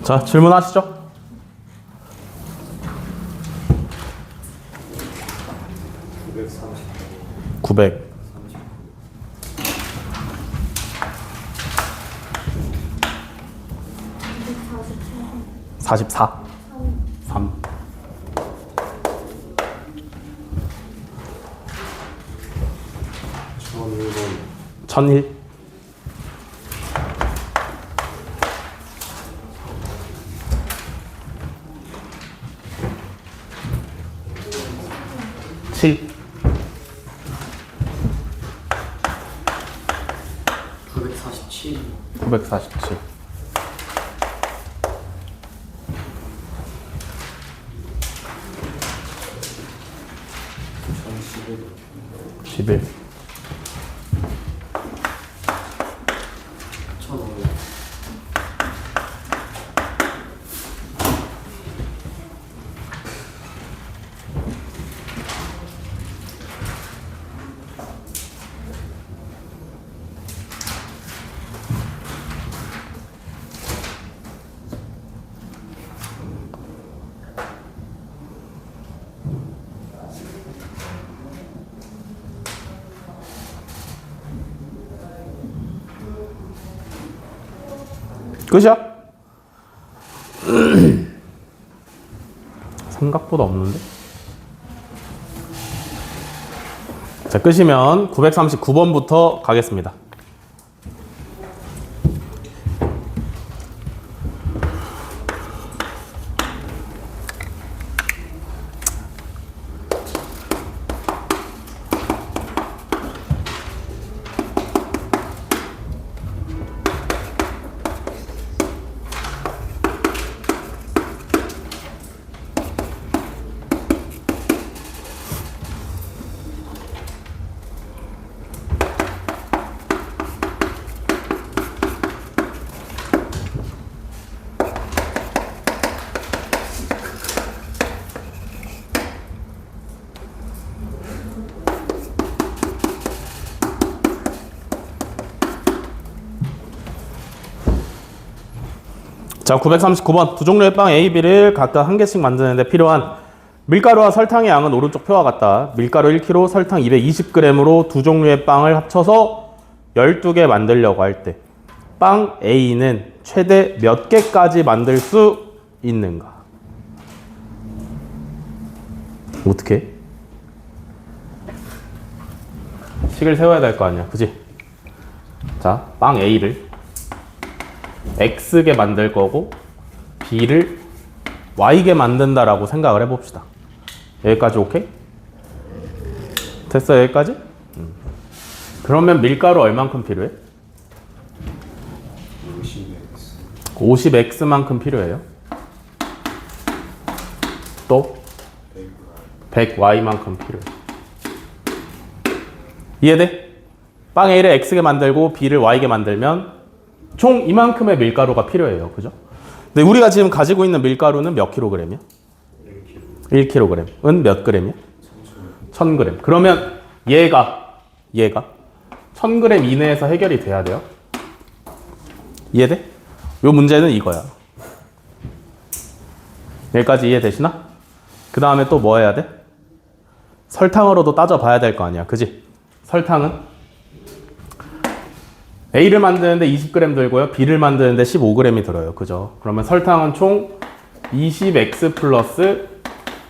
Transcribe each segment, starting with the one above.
자, 질문하시죠. 900. 44. 3. 1001. 7. 947. 947. 11. 1500. 끝이야? 생각보다 없는데? 자, 끝이면 939번부터 가겠습니다. 자, 939번. 두 종류의 빵 A, B를 각각 한 개씩 만드는데 필요한 밀가루와 설탕의 양은 오른쪽 표와 같다. 밀가루 1kg, 설탕 220g으로 두 종류의 빵을 합쳐서 12개 만들려고 할 때 빵 A는 최대 몇 개까지 만들 수 있는가? 어떻게? 식을 세워야 될 거 아니야, 그지? 자, 빵 A를 X개 만들 거고 B를 Y개 만든다라고 생각을 해봅시다. 여기까지 오케이? 됐어, 여기까지? 그러면 밀가루 얼만큼 필요해? 50X만큼 필요해요. 또 100Y만큼 필요해. 이해돼? 빵 A를 X개 만들고 B를 Y개 만들면 총 이만큼의 밀가루가 필요해요. 그죠? 근데 우리가 지금 가지고 있는 밀가루는 몇 킬로그램이야? 1kg은 몇 그램이야? 1000g. 그러면 얘가 1000g 이내에서 해결이 돼야 돼요. 이해돼? 요 문제는 이거야. 여기까지 이해되시나? 그 다음에 또 뭐 해야 돼? 설탕으로도 따져봐야 될 거 아니야. 그지? 설탕은 A를 만드는데 20g 들고요. B를 만드는데 15g이 들어요. 그죠? 그러면 설탕은 총 20x 플러스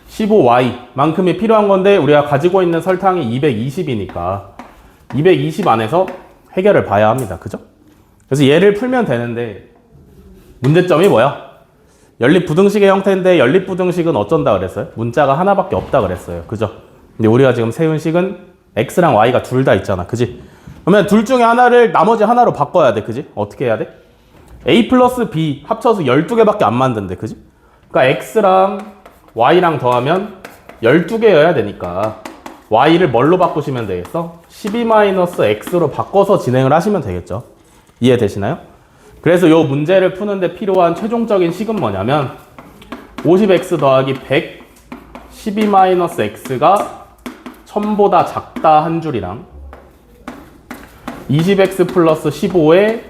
15y 만큼이 필요한 건데 우리가 가지고 있는 설탕이 220이니까 220 안에서 해결을 봐야 합니다. 그죠? 그래서 얘를 풀면 되는데 문제점이 뭐야? 연립부등식의 형태인데 연립부등식은 어쩐다 그랬어요? 문자가 하나밖에 없다 그랬어요. 그죠? 근데 우리가 지금 세운 식은 x랑 y가 둘 다 있잖아. 그지? 그러면 둘 중에 하나를 나머지 하나로 바꿔야 돼. 그지? 어떻게 해야 돼? A 플러스 B 합쳐서 12개밖에 안 만든대. 그지? 그러니까 X랑 Y랑 더하면 12개여야 되니까 Y를 뭘로 바꾸시면 되겠어? 12-X로 바꿔서 진행을 하시면 되겠죠. 이해되시나요? 그래서 이 문제를 푸는데 필요한 최종적인 식은 뭐냐면 50X 더하기 100 12-X가 1000보다 작다 한 줄이랑 20x 플러스 15에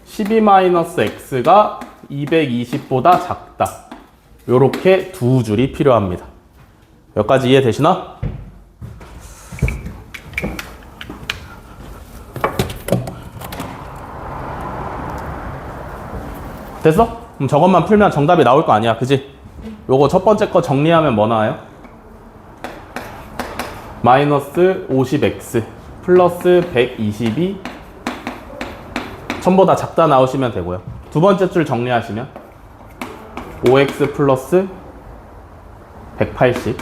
12-x가 220보다 작다. 요렇게 두 줄이 필요합니다. 여기까지 이해되시나? 됐어? 그럼 저것만 풀면 정답이 나올 거 아니야, 그지? 요거 첫 번째 거 정리하면 뭐 나와요? 마이너스 50x 플러스 122 1000보다 작다 나오시면 되고요. 두 번째 줄 정리하시면 5x 플러스 180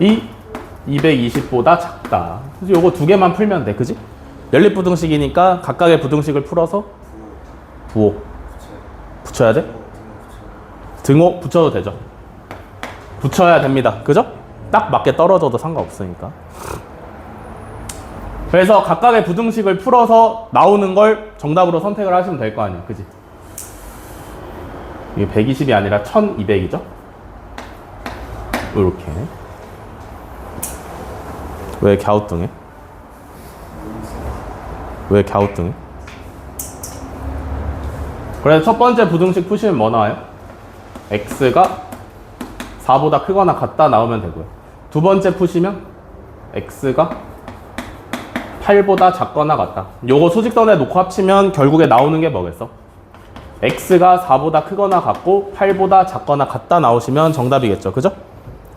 이 220보다 작다. 그래서 요거 두 개만 풀면 돼, 그지? 연립부등식이니까 각각의 부등식을 풀어서 부호 붙여야 돼? 등호 붙여도 되죠. 붙여야 됩니다. 그죠? 딱 맞게 떨어져도 상관없으니까. 그래서 각각의 부등식을 풀어서 나오는 걸 정답으로 선택을 하시면 될 거 아니야. 그지? 이게 120이 아니라 1200이죠? 이렇게. 왜 갸우뚱해? 왜 갸우뚱해? 그래서 첫 번째 부등식 푸시면 뭐 나와요? x가 4보다 크거나 같다 나오면 되고요. 두 번째 푸시면 x가 8보다 작거나 같다. 요거 수직선에 놓고 합치면 결국에 나오는 게 뭐겠어? x가 4보다 크거나 같고 8보다 작거나 같다 나오시면 정답이겠죠. 그죠?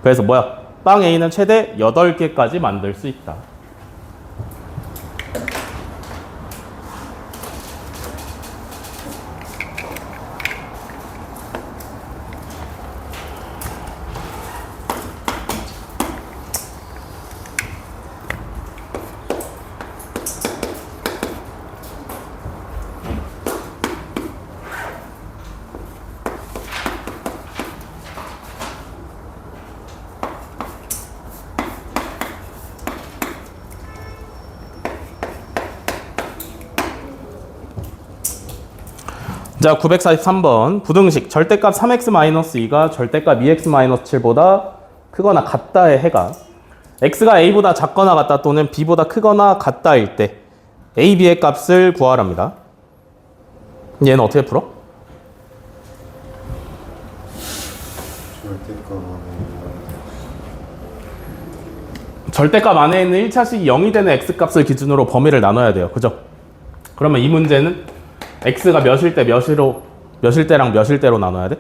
그래서 뭐야? 빵 A는 최대 8개까지 만들 수 있다. 자, 943번 부등식 절대값 3x-2가 절대값 2x-7보다 크거나 같다의 해가 x가 a보다 작거나 같다 또는 b보다 크거나 같다일 때 a, b의 값을 구하랍니다. 얘는 어떻게 풀어? 절대값 안에 있는 1차식이 0이 되는 x값을 기준으로 범위를 나눠야 돼요. 그죠? 그러면 이 문제는 x가 몇일 때 몇일 때랑 몇일 때로 나눠야 돼?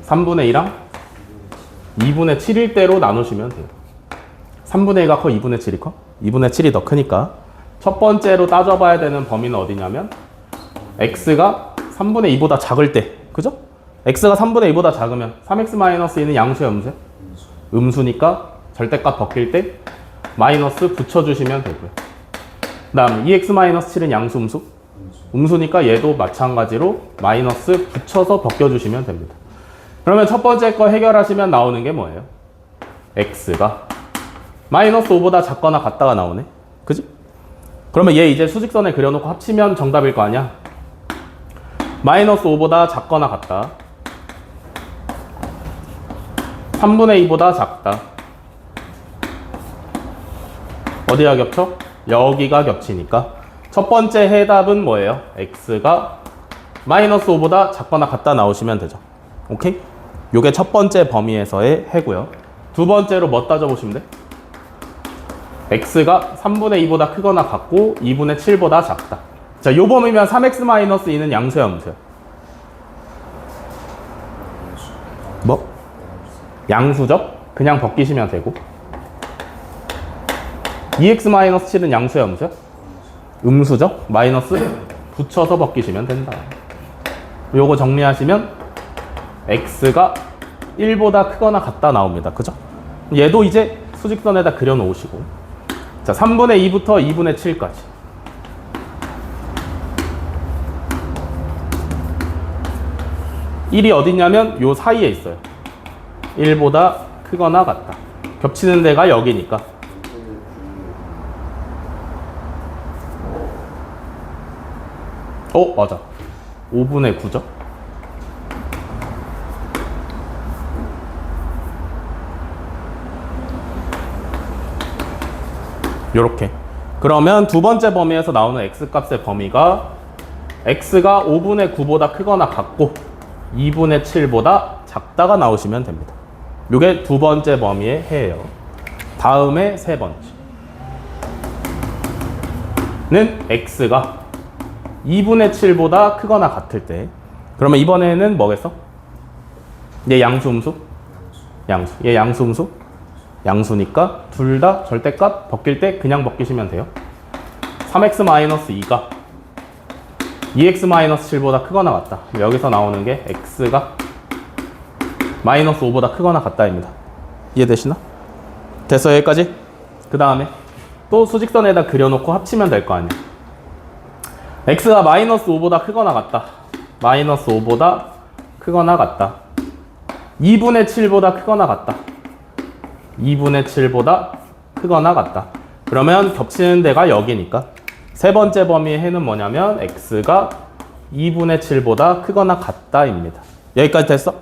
3분의 2랑 2분의 7일 때로 나누시면 돼요. 3분의 2가 커? 2분의 7이 커? 2분의 7이 더 크니까 첫 번째로 따져봐야 되는 범위는 어디냐면 x가 3분의 2보다 작을 때, 그죠? x가 3분의 2보다 작으면 3x-2는 양수야, 음수야? 음수니까 절대값 벗길 때 마이너스 붙여주시면 되고요. 그 다음 2x-7은 양수, 음수? 음수니까 얘도 마찬가지로 마이너스 붙여서 벗겨주시면 됩니다. 그러면 첫 번째 거 해결하시면 나오는 게 뭐예요? x가 마이너스 5보다 작거나 같다가 나오네. 그지? 그러면 얘 이제 수직선에 그려놓고 합치면 정답일 거 아니야? 마이너스 5보다 작거나 같다. 3분의 2보다 작다. 어디가 겹쳐? 여기가 겹치니까 첫 번째 해답은 뭐예요? x가 마이너스 5보다 작거나 같다 나오시면 되죠. 오케이? 요게 첫 번째 범위에서의 해고요. 두 번째로 뭐 따져보시면 돼? x가 3분의 2보다 크거나 같고 2분의 7보다 작다. 자, 요 범위면 3x-2는 양수야, 음수야? 뭐? 양수죠? 그냥 벗기시면 되고 2x-7은 양수야, 음수야? 음수죠? 마이너스 붙여서 벗기시면 된다. 요거 정리하시면 x가 1보다 크거나 같다 나옵니다. 그죠? 얘도 이제 수직선에다 그려 놓으시고 자, 3분의 2부터 2분의 7까지 (1이) 어디냐면 요 사이에 있어요. 1보다 크거나 같다. 겹치는 데가 여기니까 맞아. 5분의 9죠? 요렇게. 그러면 두 번째 범위에서 나오는 x값의 범위가 x가 5분의 9보다 크거나 같고 2분의 7보다 작다가 나오시면 됩니다. 이게 두 번째 범위의 해예요. 다음에 세 번째는 x가 2분의 7보다 크거나 같을 때, 그러면 이번에는 뭐겠어? 얘 양수 음수? 양수. 얘 양수 음수? 양수니까 둘 다 절대값 벗길 때 그냥 벗기시면 돼요. 3x-2가 2x-7보다 크거나 같다. 여기서 나오는 게 x가 마이너스 5보다 크거나 같다입니다. 이해되시나? 됐어, 여기까지? 그 다음에 또 수직선에다 그려놓고 합치면 될 거 아니야. x가 마이너스 5보다 크거나 같다. 마이너스 5보다 크거나 같다. 2분의 7보다 크거나 같다. 2분의 7보다 크거나 같다. 그러면 겹치는 데가 여기니까 세 번째 범위의 해는 뭐냐면 x가 2분의 7보다 크거나 같다입니다. 여기까지 됐어?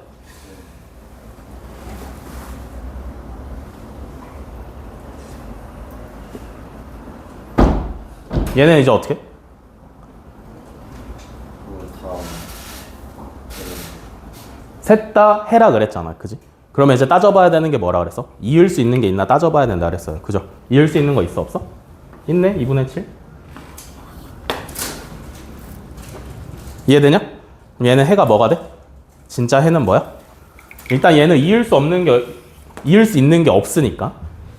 얘는 이제 어떻게? 셋 다 해라 그랬잖아, 그지? 그러면 이제 따져봐야 되는 게 뭐라 그랬어? 이을 수 있는 게 있나 따져봐야 된다 그랬어요, 그죠? 이을 수 있는 거 있어, 없어? 있네, 2분의 7. 이해되냐? 그럼 얘는 해가 뭐가 돼? 진짜 해는 뭐야? 일단 얘는 이을 수 있는 게 없으니까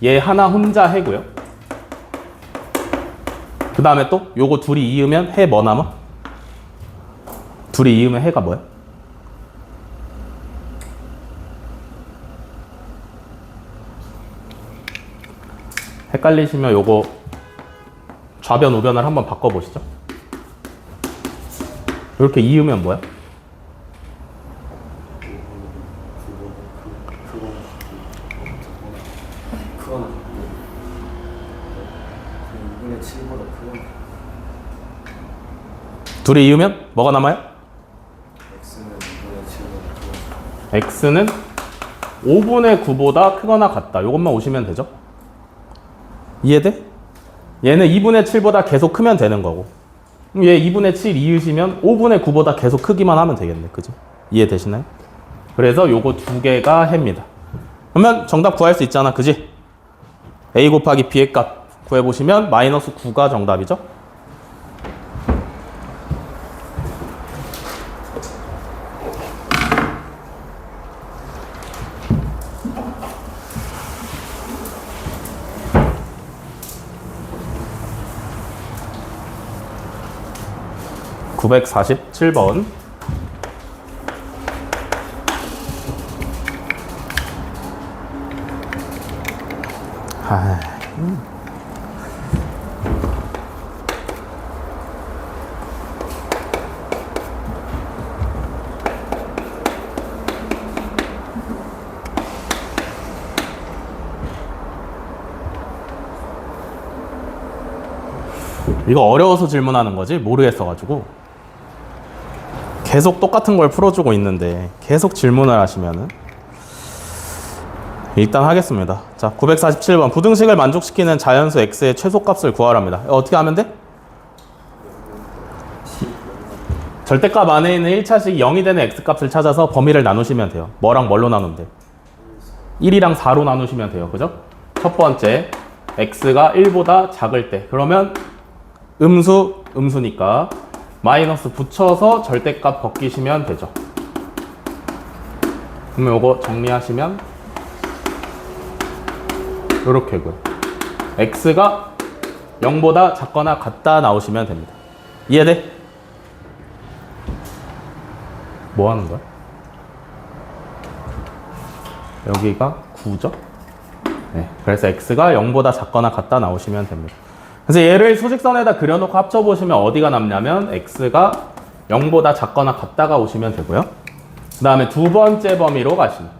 얘 하나 혼자 해고요. 그 다음에 또 요거 둘이 이으면 해 뭐 남아? 둘이 이으면 해가 뭐야? 헷갈리시면 요거 좌변 우변을 한번 바꿔보시죠. 이렇게 이으면 뭐야? 크거나 2분의 7보다 크거나 둘이 이으면 뭐가 남아요? x는 2분의 7보다 크거나 x는 5분의 9보다 크거나 같다. 이것만 오시면 되죠? 이해돼? 얘는 2분의 7보다 계속 크면 되는 거고, 그럼 얘 2분의 7 이으시면 5분의 9보다 계속 크기만 하면 되겠네. 그죠? 이해되시나요? 그래서 요거 두 개가 해입니다. 그러면 정답 구할 수 있잖아. 그지? a 곱하기 b의 값 구해보시면 마이너스 9가 정답이죠? (947번) 이거 어려워서 질문하는 거지 모르겠어가지고 계속 똑같은 걸 풀어주고 있는데 계속 질문을 하시면은 일단 하겠습니다. 자, 947번 부등식을 만족시키는 자연수 x의 최소값을 구하랍니다. 어떻게 하면 돼? 절대값 안에 있는 1차식 0이 되는 x값을 찾아서 범위를 나누시면 돼요. 뭐랑 뭘로 나누면 돼? 1이랑 4로 나누시면 돼요. 그죠? 첫 번째 x가 1보다 작을 때, 그러면 음수니까 마이너스 붙여서 절대값 벗기시면 되죠. 그러면 요거 정리하시면 요렇게고요. x가 0보다 작거나 같다 나오시면 됩니다. 이해돼? 뭐 하는 거야? 여기가 9죠? 네, 그래서 x가 0보다 작거나 같다 나오시면 됩니다. 그래서 얘를 수직선에다 그려놓고 합쳐보시면 어디가 남냐면 x가 0보다 작거나 같다가 오시면 되고요. 그 다음에 두 번째 범위로 가시면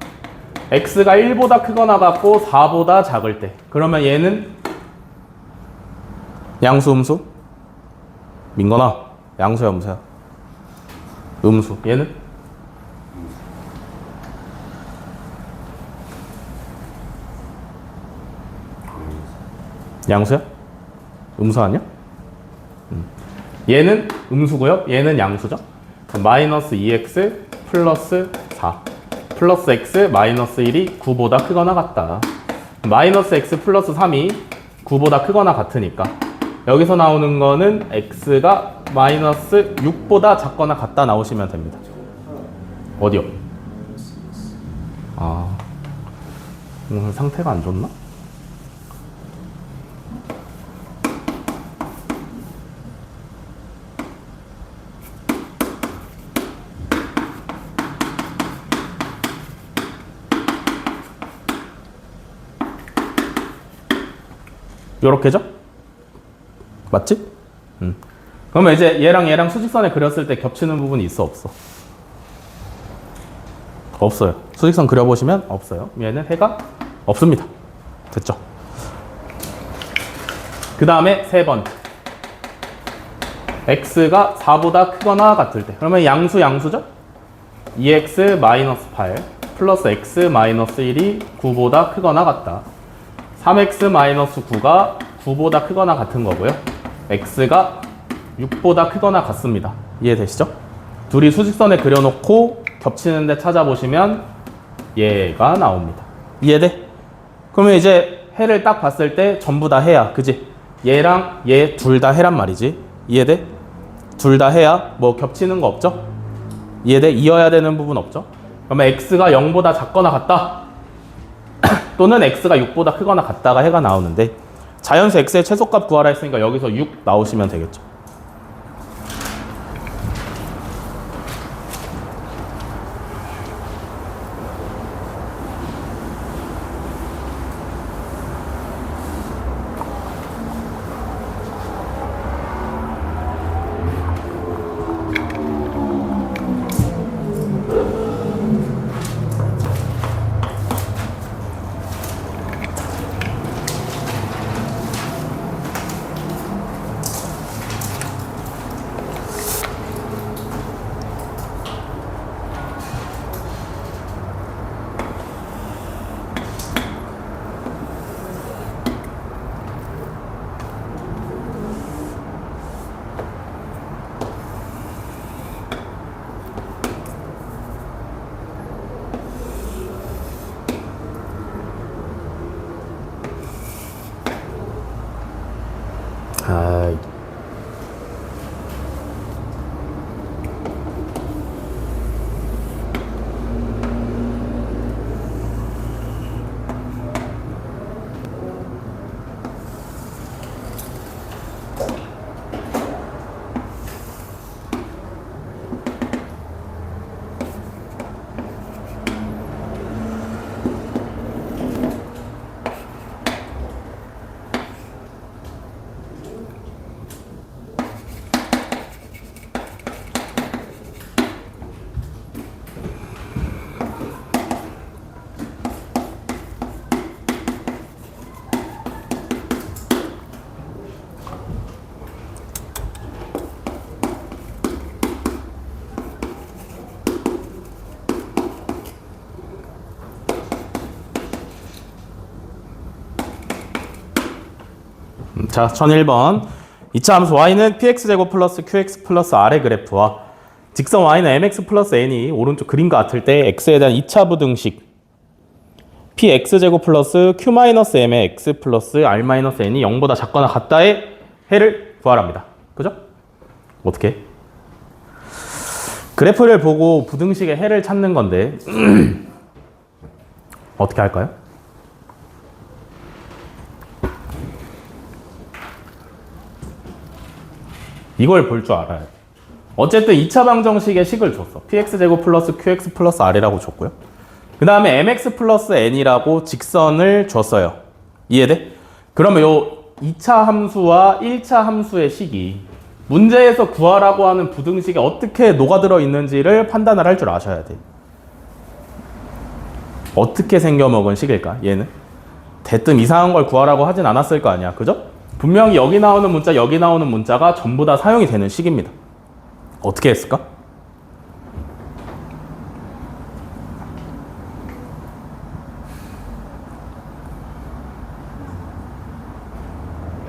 x가 1보다 크거나 같고 4보다 작을 때, 그러면 얘는 양수 음수? 민건아, 양수야 음수야? 음수. 얘는? 양수야? 음수 아니야? 얘는 음수고요. 얘는 양수죠. 그럼 마이너스 2x 플러스 4 플러스 x 마이너스 1이 9보다 크거나 같다. 마이너스 x 플러스 3이 9보다 크거나 같으니까 여기서 나오는 거는 x가 마이너스 6보다 작거나 같다 나오시면 됩니다. 어디요? 아, 오늘 상태가 안 좋나? 요렇게죠? 맞지? 그러면 이제 얘랑 수직선에 그렸을 때 겹치는 부분이 있어 없어? 없어요. 수직선 그려보시면 없어요. 얘는 해가 없습니다. 됐죠? 그 다음에 세 번째 x가 4보다 크거나 같을 때 그러면 양수죠? 2x 마이너스 8 플러스 x 마이너스 1이 9보다 크거나 같다. 3x 마이너스 9가 9보다 크거나 같은 거고요. x가 6보다 크거나 같습니다. 이해되시죠? 둘이 수직선에 그려놓고 겹치는데 찾아보시면 얘가 나옵니다. 이해돼? 그러면 이제 해를 딱 봤을 때 전부 다 해야, 그지? 얘랑 얘 둘 다 해란 말이지. 이해돼? 둘 다 해야 뭐 겹치는 거 없죠? 이해돼? 이어야 되는 부분 없죠? 그러면 x가 0보다 작거나 같다. 또는 x가 6보다 크거나 같다가 해가 나오는데 자연수 x의 최소값 구하라 했으니까 여기서 6 나오시면 되겠죠. 아이. 자, 1001번. 2차 함수 y는 px제곱 플러스 qx 플러스 r의 그래프와 직선 y는 mx 플러스 n이 오른쪽 그림과 같을 때 x에 대한 2차 부등식 px제곱 플러스 q 마이너스 m의 x 플러스 r 마이너스 n이 0보다 작거나 같다의 해를 구하랍니다. 그죠? 어떻게? 그래프를 보고 부등식의 해를 찾는 건데 어떻게 할까요? 이걸 볼 줄 알아야 돼. 어쨌든 2차 방정식의 식을 줬어. px제곱 플러스 qx 플러스 r이라고 줬고요. 그 다음에 mx 플러스 n이라고 직선을 줬어요. 이해돼? 그러면 요 2차 함수와 1차 함수의 식이 문제에서 구하라고 하는 부등식에 어떻게 녹아들어 있는지를 판단을 할 줄 아셔야 돼. 어떻게 생겨먹은 식일까? 얘는 대뜸 이상한 걸 구하라고 하진 않았을 거 아니야. 그죠? 분명히 여기 나오는 문자, 여기 나오는 문자가 전부 다 사용이 되는 식입니다. 어떻게 했을까?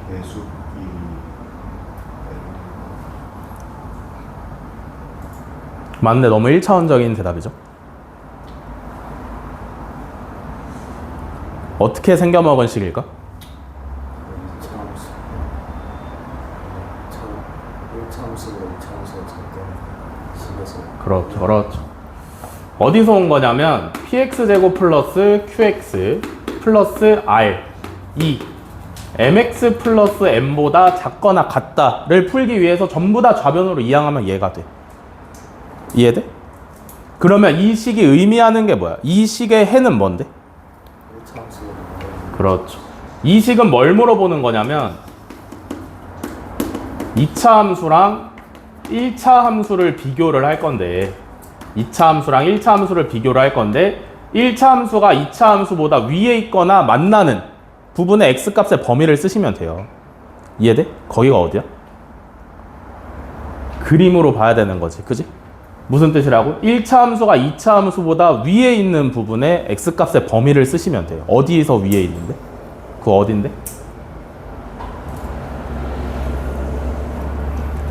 배수 맞네. 너무 1차원적인 대답이죠. 어떻게 생겨먹은 식일까? 1차함수로 2차함수가 잠깐 식에서 그렇죠, 그렇죠. 어디서 온 거냐면 px제곱 플러스 qx 플러스 r 2 mx 플러스 m보다 작거나 같다를 풀기 위해서 전부 다 좌변으로 이항하면 얘가 돼. 이해돼? 그러면 이 식이 의미하는 게 뭐야? 이 식의 해는 뭔데? 1차함수로 그렇죠. 이 식은 뭘 물어보는 거냐면 2차 함수랑 1차 함수를 비교를 할 건데 2차 함수랑 1차 함수를 비교를 할 건데 1차 함수가 2차 함수보다 위에 있거나 만나는 부분의 x값의 범위를 쓰시면 돼요. 이해돼? 거기가 어디야? 그림으로 봐야 되는 거지. 그지? 무슨 뜻이라고? 1차 함수가 2차 함수보다 위에 있는 부분의 x값의 범위를 쓰시면 돼요. 어디에서 위에 있는데? 그 어딘데?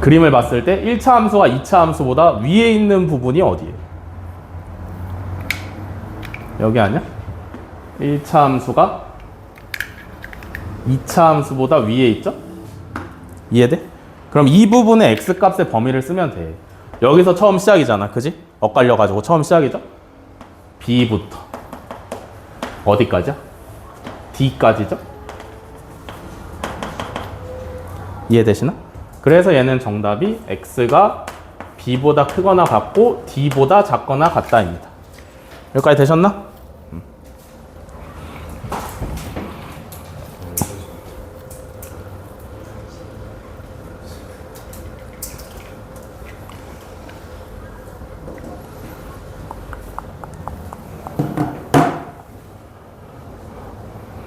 그림을 봤을 때 1차 함수가 2차 함수보다 위에 있는 부분이 어디예요? 여기 아니야? 1차 함수가 2차 함수보다 위에 있죠? 이해돼? 그럼 이 부분의 x값의 범위를 쓰면 돼. 여기서 처음 시작이잖아. 그지? 엇갈려가지고 처음 시작이죠? b부터 어디까지야? d까지죠? 이해되시나? 그래서 얘는 정답이 x가 b보다 크거나 같고 d보다 작거나 같다입니다. 여기까지 되셨나?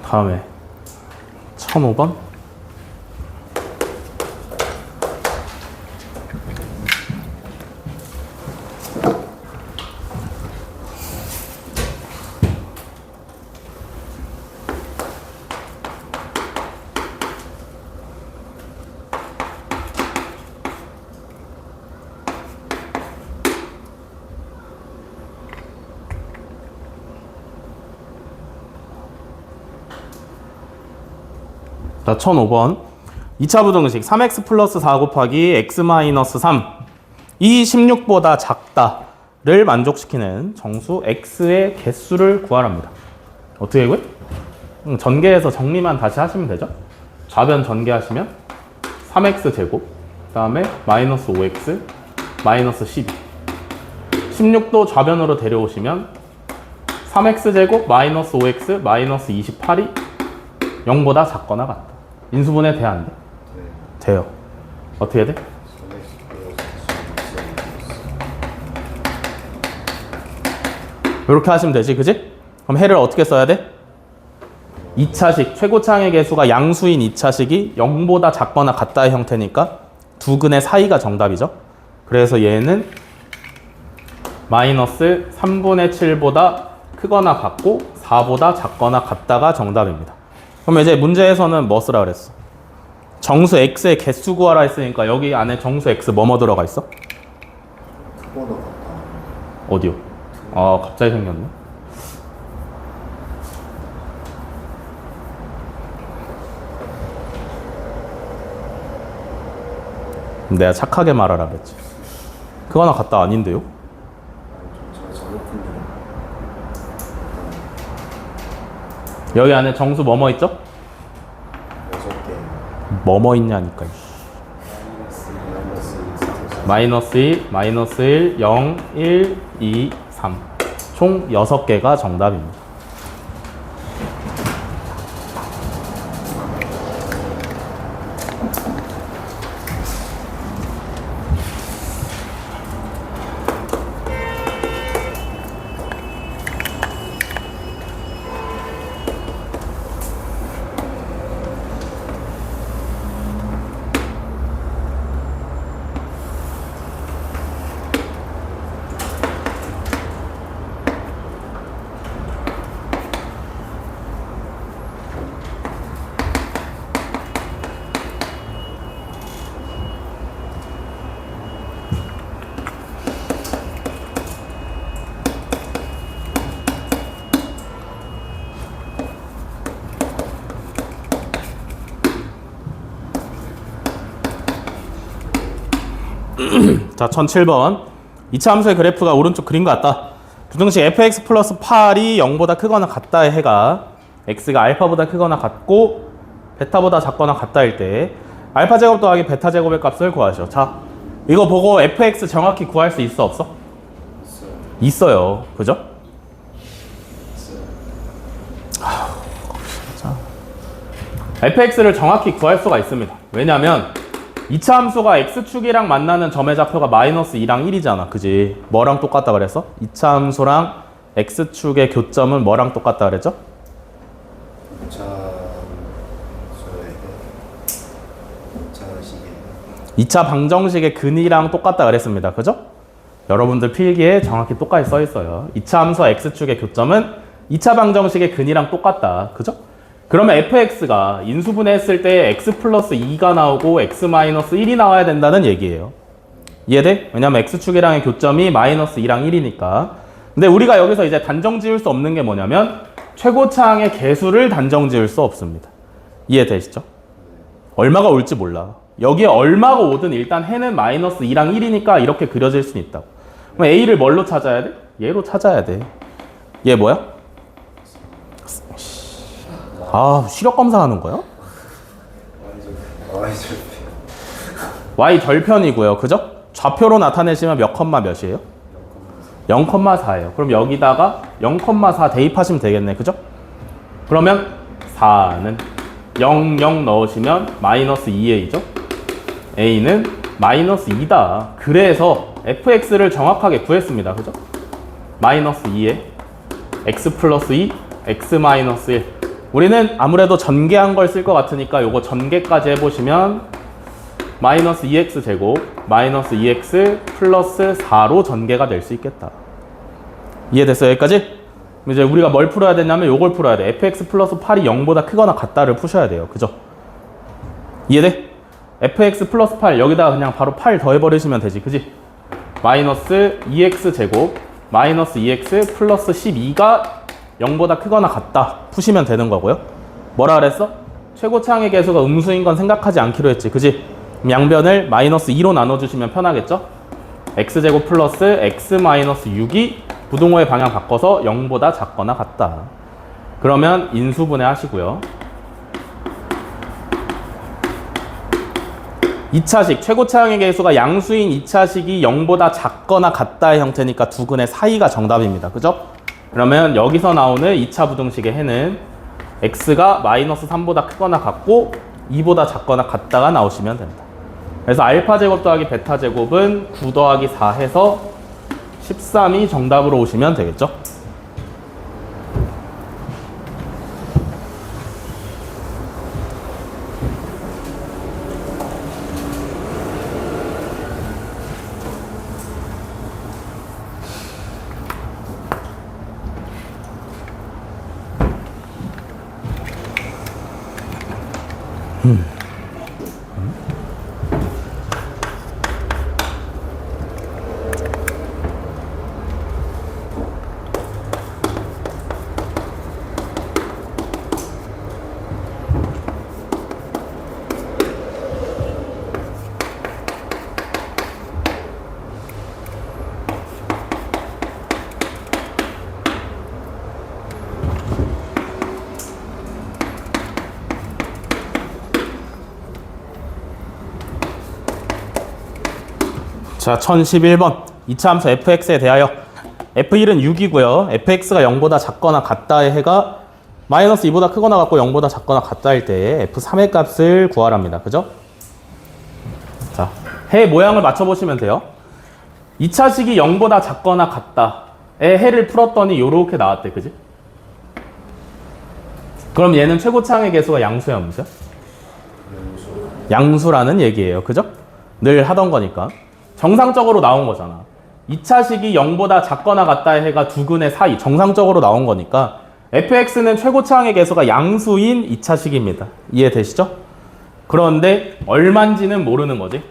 다음에 1005번 자, 1005번 2차 부등식 3x 플러스 4 곱하기 x 마이너스 3 이 16보다 작다를 만족시키는 정수 x의 개수를 구하랍니다. 어떻게 구해? 전개해서 정리만 다시 하시면 되죠. 좌변 전개하시면 3x 제곱 그 다음에 마이너스 5x 마이너스 12 16도 좌변으로 데려오시면 3x 제곱 마이너스 5x 마이너스 28이 0보다 작거나 같다. 인수분해 돼 안 돼? 돼요. 어떻게 돼? 이렇게 하시면 되지, 그지? 그럼 해를 어떻게 써야 돼? 2차식, 최고차항의 개수가 양수인 2차식이 0보다 작거나 같다의 형태니까 두 근의 사이가 정답이죠. 그래서 얘는 마이너스 3분의 7보다 크거나 같고 4보다 작거나 같다가 정답입니다. 그럼 이제 문제에서는 뭐 쓰라 그랬어? 정수 x의 개수 구하라 했으니까 여기 안에 정수 x 뭐뭐 들어가 있어? 크거나 같다. 어디요? 아, 갑자기 생겼네. 내가 착하게 말하라 그랬지. 그거나 같다 아닌데요? 잘 잘못했네요. 여기 안에 정수 뭐뭐 있죠? 6개. 뭐뭐 있냐니까. 마이너스 2, 마이너스 1, 0, 1, 2, 3. 총 6개가 정답입니다. 자, 1007번. 2차 함수의 그래프가 오른쪽 그림과 같다. 부등식 fx 플러스 8이 0보다 크거나 같다의 해가 x가 알파보다 크거나 같고 베타보다 작거나 같다일 때 알파 제곱 더하기 베타 제곱의 값을 구하시오. 자, 이거 보고 fx 정확히 구할 수 있어 없어? 있어요. 그죠? fx를 정확히 구할 수가 있습니다. 왜냐면 2차 함수가 x축이랑 만나는 점의 좌표가 마이너스 2랑 1이잖아. 그지? 뭐랑 똑같다 그랬어? 2차 함수랑 x축의 교점은 뭐랑 똑같다 그랬죠? 자, 자식의 2차 방정식의 근이랑 똑같다 그랬습니다. 그죠? 여러분들 필기에 정확히 똑같이 써 있어요. 2차 함수와 x축의 교점은 2차 방정식의 근이랑 똑같다. 그죠? 그러면 fx가 인수분해했을 때 x 플러스 2가 나오고 x 마이너스 1이 나와야 된다는 얘기예요. 이해돼? 왜냐면 x축이랑의 교점이 마이너스 2랑 1이니까. 근데 우리가 여기서 이제 단정 지을 수 없는 게 뭐냐면 최고차항의 개수를 단정 지을 수 없습니다. 이해되시죠? 얼마가 올지 몰라. 여기에 얼마가 오든 일단 해는 마이너스 2랑 1이니까 이렇게 그려질 수는 있다고. 그럼 a를 뭘로 찾아야 돼? 얘로 찾아야 돼. 얘 뭐야? 아, 시력 검사하는 거야? y 절편이고요. 그죠? 좌표로 나타내시면 몇 컴마 몇이에요? 0,4예요. 그럼 여기다가 0,4 대입하시면 되겠네. 그죠? 그러면 4는 0, 0 넣으시면 마이너스 2a죠? a는 마이너스 2다. 그래서 fx를 정확하게 구했습니다. 그죠? 마이너스 2에 x 플러스 2, x 마이너스 1. 우리는 아무래도 전개한 걸 쓸 것 같으니까 요거 전개까지 해보시면 마이너스 2x 제곱 마이너스 2x 플러스 4로 전개가 될 수 있겠다. 이해됐어요? 여기까지? 이제 우리가 뭘 풀어야 되냐면 요걸 풀어야 돼. fx 플러스 8이 0보다 크거나 같다를 푸셔야 돼요. 그죠? 이해돼? fx 플러스 8 여기다가 그냥 바로 8 더해버리시면 되지. 그지? 마이너스 2x 제곱 마이너스 2x 플러스 12가 0보다 크거나 같다 푸시면 되는 거고요. 뭐라 그랬어? 최고차항의 개수가 음수인 건 생각하지 않기로 했지. 그지? 그럼 양변을 마이너스 2로 나눠주시면 편하겠죠? x제곱 플러스 x 마이너스 6이 부동호의 방향 바꿔서 0보다 작거나 같다. 그러면 인수분해 하시고요. 2차식 최고차항의 개수가 양수인 2차식이 0보다 작거나 같다의 형태니까 두 근의 사이가 정답입니다. 그죠? 그러면 여기서 나오는 2차 부등식의 해는 x가 마이너스 3보다 크거나 같고 2보다 작거나 같다가 나오시면 된다. 그래서 알파 제곱 더하기 베타 제곱은 9 더하기 4 해서 13이 정답으로 오시면 되겠죠? 자, 1011번 2차 함수 fx에 대하여 f1은 6이고요. fx가 0보다 작거나 같다의 해가 마이너스 2보다 크거나 같고 0보다 작거나 같다일 때 f3의 값을 구하랍니다. 그죠? 자, 해 모양을 맞춰보시면 돼요. 2차식이 0보다 작거나 같다의 해를 풀었더니 이렇게 나왔대. 그지? 그럼 얘는 최고차항의 개수가 양수야, 음수야? 양수라는 얘기예요. 그죠? 늘 하던 거니까. 정상적으로 나온 거잖아. 2차식이 0보다 작거나 같다의 해가 두 근의 사이, 정상적으로 나온 거니까 fx는 최고차항의 개수가 양수인 2차식입니다. 이해되시죠? 그런데 얼만지는 모르는 거지.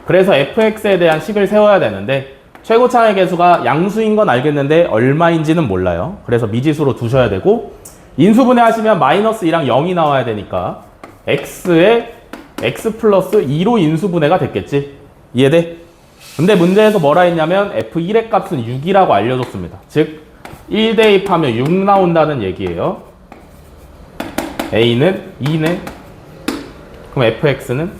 그래서 fx에 대한 식을 세워야 되는데 최고차항의 개수가 양수인 건 알겠는데 얼마인지는 몰라요. 그래서 미지수로 두셔야 되고 인수분해 하시면 마이너스 2랑 0이 나와야 되니까 x에 x 플러스 2로 인수분해가 됐겠지. 이해돼? 근데 문제에서 뭐라 했냐면 f1의 값은 6이라고 알려줬습니다. 즉 1 대입하면 6 나온다는 얘기예요. a는 2네. 그럼 fx는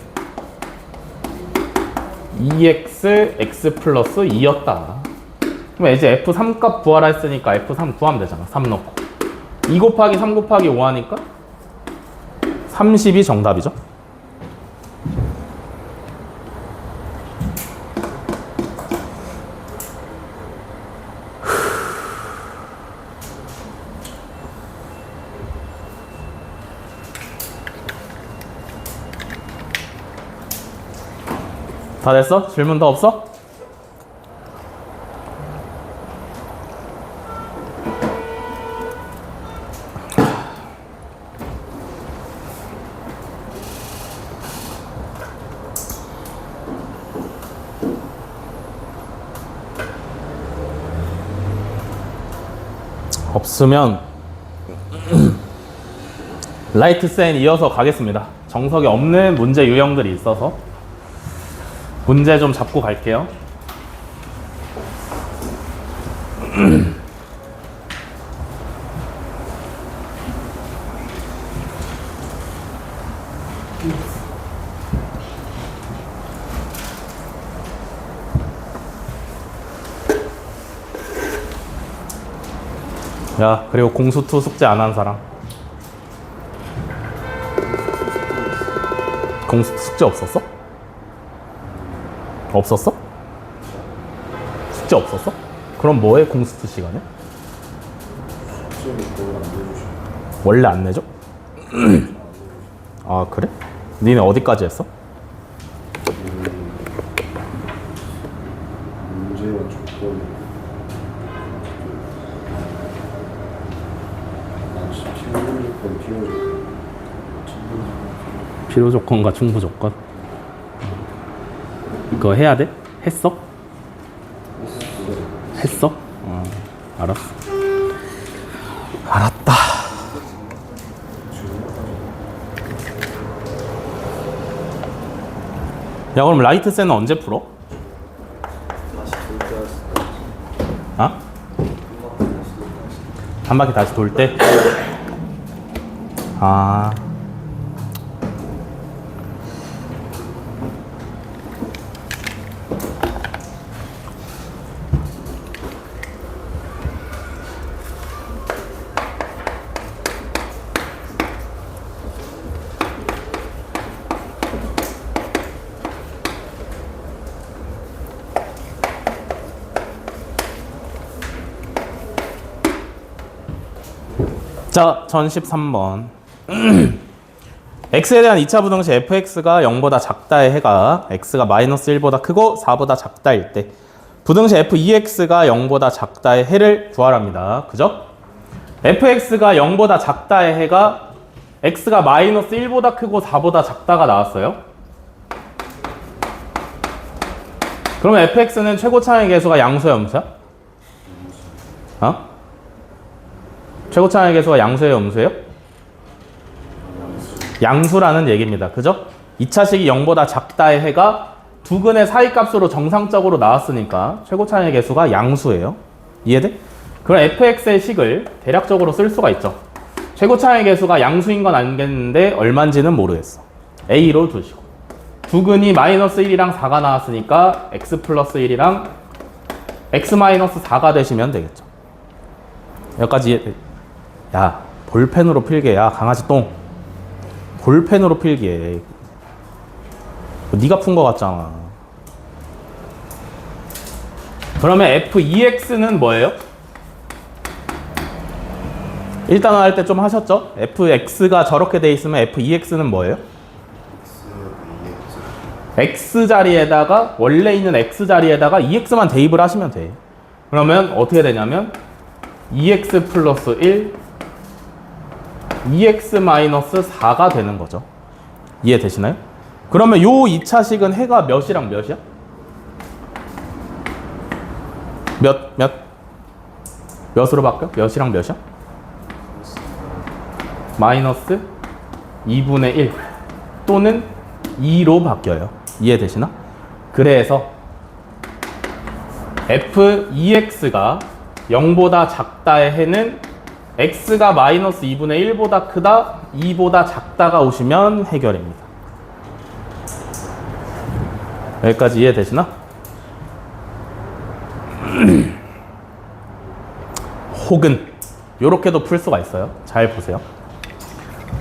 2x x 플러스 2였다. 그럼 이제 f3 값 구하라 했으니까 f3 구하면 되잖아. 3 넣고 2 곱하기 3 곱하기 5 하니까 30이 정답이죠. 다 됐어? 질문 더 없어? 없으면 라이트 센 이어서 가겠습니다. 정석에 없는 문제 유형들이 있어서 문제 좀 잡고 갈게요. 야, 그리고 공수2 숙제 안 한 사람. 공수2 숙제 없었어? 없었어? 숙제 없었어? 그럼 뭐해, 공수2 시간에? 원래 안 내줘? 아, 그래? 니네 어디까지 했어? 문제와 조건. 필요 조건과 충분 조건. 그거 해야 돼? 했어? 했어? 알았어. 알았다. 야, 그럼 라이트 셋은 언제 풀어? 아? 한 바퀴 다시 돌 때? 아. 자, 1013번. x에 대한 2차 부등식 fx가 0보다 작다의 해가 x가 마이너스 1보다 크고 4보다 작다일 때 부등식 f2x가 0보다 작다의 해를 구하랍니다. 그죠? fx가 0보다 작다의 해가 x가 마이너스 1보다 크고 4보다 작다가 나왔어요. 그러면 fx는 최고 차항의 계수가 양수야, 음수야? 어? 최고 차항의 계수가 양수예요, 음수예요? 양수라는 얘기입니다. 그죠? 2차식이 0보다 작다의 해가 두 근의 사이값으로 정상적으로 나왔으니까 최고 차항의 계수가 양수예요. 이해돼? 그럼 fx의 식을 대략적으로 쓸 수가 있죠. 최고 차항의 계수가 양수인 건 알겠는데 얼마인지는 모르겠어. a로 두시고 두 근이 마이너스 1이랑 4가 나왔으니까 x 플러스 1이랑 x 마이너스 4가 되시면 되겠죠. 여기까지 이해돼? 야, 볼펜으로 필게. 야, 강아지 똥. 볼펜으로 필기해. 네가 푼 거 같잖아. 그러면 f2x는 뭐예요? 일단 할 때 좀 하셨죠? fx가 저렇게 돼 있으면 f2x는 뭐예요? x 자리에다가 원래 있는 x 자리에다가 2x만 대입을 하시면 돼. 그러면 어떻게 되냐면 2x 플러스 1 2x 마이너스 4가 되는 거죠. 이해되시나요? 그러면 요 2차식은 해가 몇이랑 몇이야? 몇으로 바뀌어? 몇이랑 몇이야? 마이너스 2분의 1 또는 2로 바뀌어요. 이해되시나? 그래서 f2x가 0보다 작다의 해는 x가 마이너스 2분의 1보다 크다, 2보다 작다가 오시면 해결입니다. 여기까지 이해되시나? 혹은 이렇게도 풀 수가 있어요. 잘 보세요.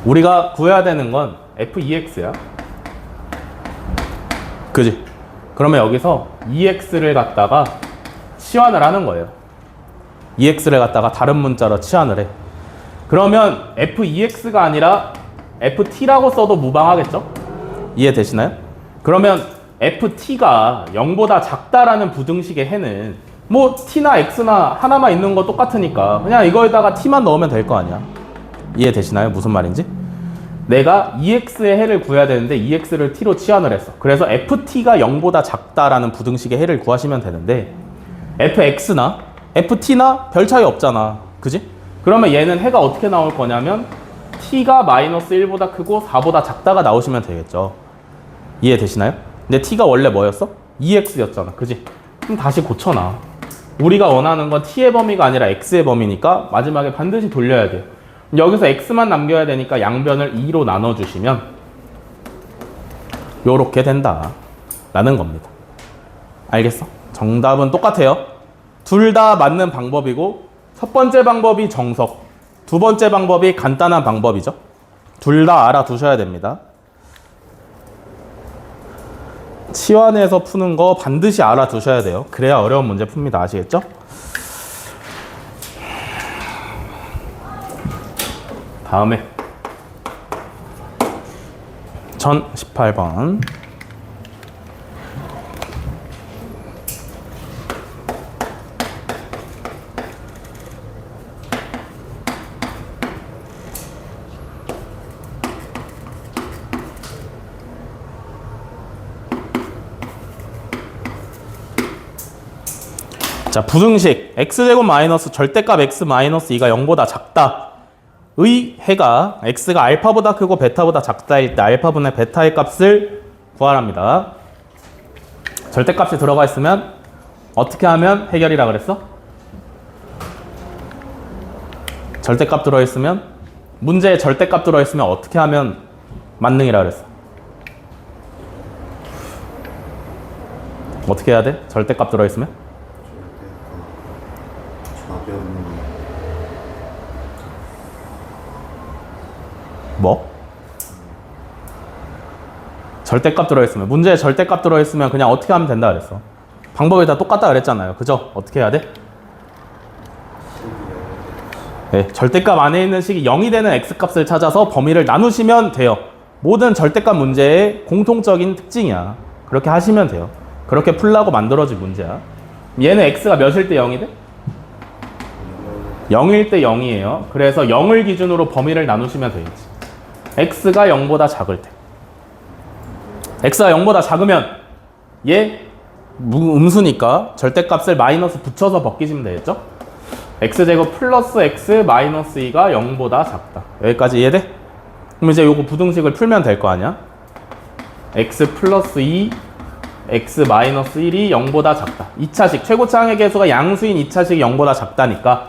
우리가 구해야 되는 건 f2x야. 그지? 그러면 여기서 2x를 갖다가 치환을 하는 거예요. 2x를 갖다가 다른 문자로 치환을 해. 그러면 f2x가 아니라 ft라고 써도 무방하겠죠? 이해되시나요? 그러면 ft가 0보다 작다라는 부등식의 해는 뭐 t나 x나 하나만 있는 거 똑같으니까 그냥 이거에다가 t만 넣으면 될 거 아니야. 이해되시나요? 무슨 말인지? 내가 2x의 해를 구해야 되는데 2x를 t로 치환을 했어. 그래서 ft가 0보다 작다라는 부등식의 해를 구하시면 되는데 fx나 ft나 별 차이 없잖아. 그지? 그러면 얘는 해가 어떻게 나올 거냐면 t가 마이너스 1보다 크고 4보다 작다가 나오시면 되겠죠. 이해되시나요? 근데 t가 원래 뭐였어? 2x였잖아. 그지? 그럼 다시 고쳐놔. 우리가 원하는 건 t의 범위가 아니라 x의 범위니까 마지막에 반드시 돌려야 돼요. 여기서 x만 남겨야 되니까 양변을 2로 나눠주시면 요렇게 된다 라는 겁니다. 알겠어? 정답은 똑같아요. 둘 다 맞는 방법이고 첫 번째 방법이 정석, 두 번째 방법이 간단한 방법이죠. 둘 다 알아두셔야 됩니다. 치환해서 푸는 거 반드시 알아두셔야 돼요. 그래야 어려운 문제 풉니다. 아시겠죠? 다음에 1018번 자, 부등식 x제곱 마이너스 절대값 x 마이너스 2가 0보다 작다 의 해가 x가 알파보다 크고 베타보다 작다일 때 알파분의 베타의 값을 구하랍니다. 절대값이 들어가 있으면 어떻게 하면 해결이라 그랬어? 절대값 들어있으면 문제에 절대값 들어있으면 어떻게 하면 만능이라 그랬어? 어떻게 해야 돼? 절대값 들어있으면? 뭐? 절대값 들어있으면 문제에 절대값 들어있으면 그냥 어떻게 하면 된다 그랬어. 방법이 다 똑같다 그랬잖아요. 그죠? 어떻게 해야 돼? 네, 절대값 안에 있는 식이 0이 되는 x값을 찾아서 범위를 나누시면 돼요. 모든 절대값 문제의 공통적인 특징이야. 그렇게 하시면 돼요. 그렇게 풀라고 만들어진 문제야. 얘는 x가 몇일 때 0이 돼? 0일 때 0이에요. 그래서 0을 기준으로 범위를 나누시면 되겠지. x가 0보다 작을 때. x가 0보다 작으면 얘 음수니까 절대값을 마이너스 붙여서 벗기시면 되겠죠? x제곱 플러스 x 마이너스 2가 0보다 작다. 여기까지 이해돼? 그럼 이제 요거 부등식을 풀면 될 거 아니야? x 플러스 2 x 마이너스 1이 0보다 작다. 2차식 최고차항의 계수가 양수인 2차식이 0보다 작다니까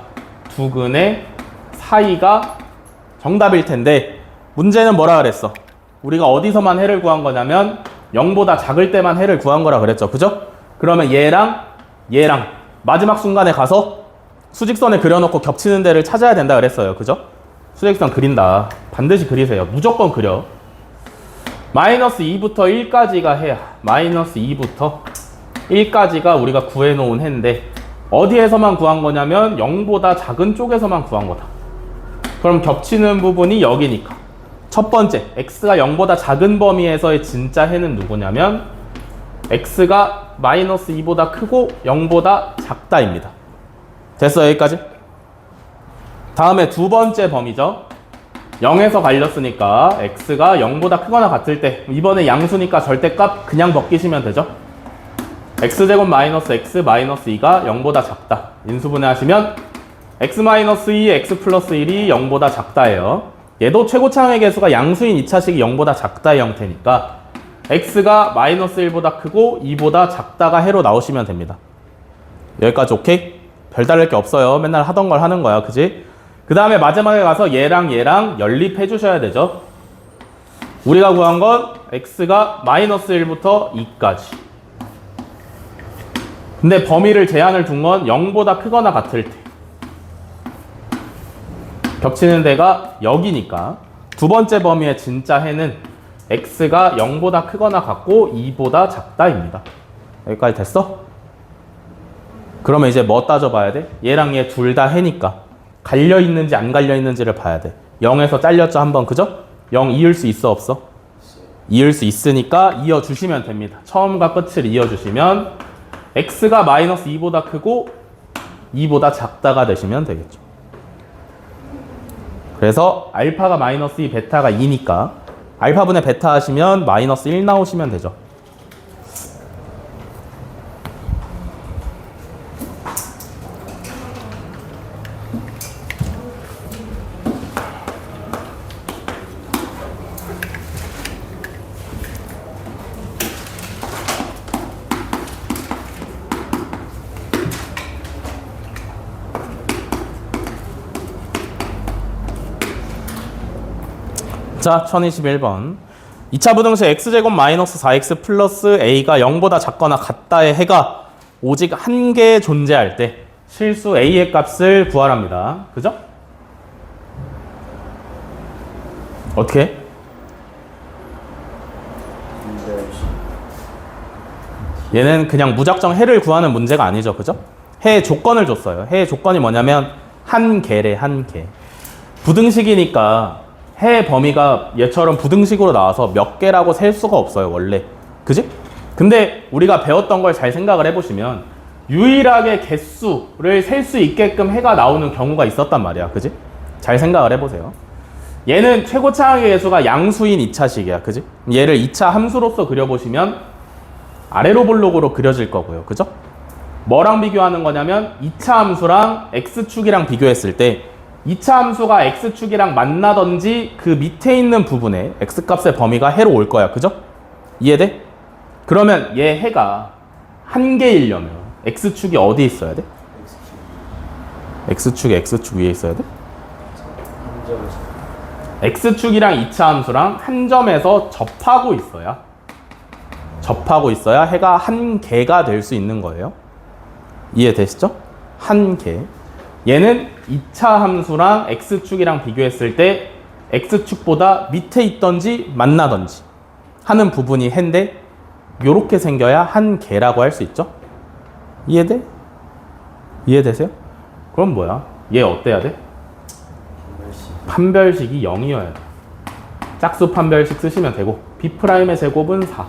두 근의 사이가 정답일 텐데 문제는 뭐라 그랬어? 우리가 어디서만 해를 구한 거냐면 0보다 작을 때만 해를 구한 거라 그랬죠. 그죠? 그러면 얘랑 마지막 순간에 가서 수직선에 그려놓고 겹치는 데를 찾아야 된다 그랬어요. 그죠? 수직선 그린다. 반드시 그리세요. 무조건 그려. 마이너스 2부터 1까지가 해야 마이너스 2부터 1까지가 우리가 구해놓은 해인데 어디에서만 구한 거냐면 0보다 작은 쪽에서만 구한 거다. 그럼 겹치는 부분이 여기니까 첫 번째 x가 0보다 작은 범위에서의 진짜 해는 누구냐면 x가 마이너스 2보다 크고 0보다 작다입니다. 됐어 여기까지? 다음에 두 번째 범위죠. 0에서 갈렸으니까 x가 0보다 크거나 같을 때 이번에 양수니까 절대값 그냥 벗기시면 되죠. x제곱 마이너스 x 마이너스 2가 0보다 작다. 인수분해 하시면 x 마이너스 2 x 플러스 1이 0보다 작다예요. 얘도 최고차항의 계수가 양수인 2차식이 0보다 작다의 형태니까 x가 마이너스 1보다 크고 2보다 작다가 해로 나오시면 됩니다. 여기까지 오케이? 별다를 게 없어요. 맨날 하던 걸 하는 거야. 그지? 그 다음에 마지막에 가서 얘랑 연립해 주셔야 되죠. 우리가 구한 건 x가 마이너스 1부터 2까지. 근데 범위를 제한을 둔 건 0보다 크거나 같을 때. 겹치는 데가 여기니까 두 번째 범위의 진짜 해는 x가 0보다 크거나 같고 2보다 작다입니다. 여기까지 됐어? 그러면 이제 뭐 따져봐야 돼? 얘랑 얘 둘 다 해니까 갈려있는지 안 갈려있는지를 봐야 돼. 0에서 잘렸죠 한번, 그죠? 0 이을 수 있어 없어? 이을 수 있으니까 이어주시면 됩니다. 처음과 끝을 이어주시면 x가 마이너스 2보다 크고 2보다 작다가 되시면 되겠죠. 그래서 알파가 마이너스 2, 베타가 2니까 알파분의 베타 하시면 마이너스 1 나오시면 되죠. 자, 1021번. 2차 부등식 x제곱 마이너스 4x 플러스 a가 0보다 작거나 같다의 해가 오직 한 개 존재할 때 실수 a의 값을 구하랍니다. 그죠? 어떻게 해? 얘는 그냥 무작정 해를 구하는 문제가 아니죠. 그죠? 해의 조건을 줬어요. 해의 조건이 뭐냐면 한 개래, 한 개. 부등식이니까 해 범위가 얘처럼 부등식으로 나와서 몇 개라고 셀 수가 없어요, 원래. 그지? 근데 우리가 배웠던 걸 잘 생각을 해보시면 유일하게 개수를 셀 수 있게끔 해가 나오는 경우가 있었단 말이야. 그지? 잘 생각을 해보세요. 얘는 최고차항의 개수가 양수인 2차식이야. 그지? 얘를 2차 함수로서 그려보시면 아래로 볼록으로 그려질 거고요. 그죠? 뭐랑 비교하는 거냐면 2차 함수랑 x축이랑 비교했을 때 2차 함수가 x축이랑 만나든지 그 밑에 있는 부분에 x값의 범위가 해로 올 거야. 그죠? 이해돼? 그러면 얘 해가 한 개이려면 x축이 어디 있어야 돼? x축이 x축 위에 있어야 돼? x축이랑 2차 함수랑 한 점에서 접하고 있어야 해가 한 개가 될 수 있는 거예요. 이해되시죠? 한 개. 얘는 2차 함수랑 x축이랑 비교했을 때 x축보다 밑에 있던지 만나던지 하는 부분이 해인데 요렇게 생겨야 한 개라고 할 수 있죠? 이해돼? 이해되세요? 그럼 뭐야? 얘 어때야 돼? 판별식이 0이어야 돼. 짝수 판별식 쓰시면 되고 B'의 제곱은 4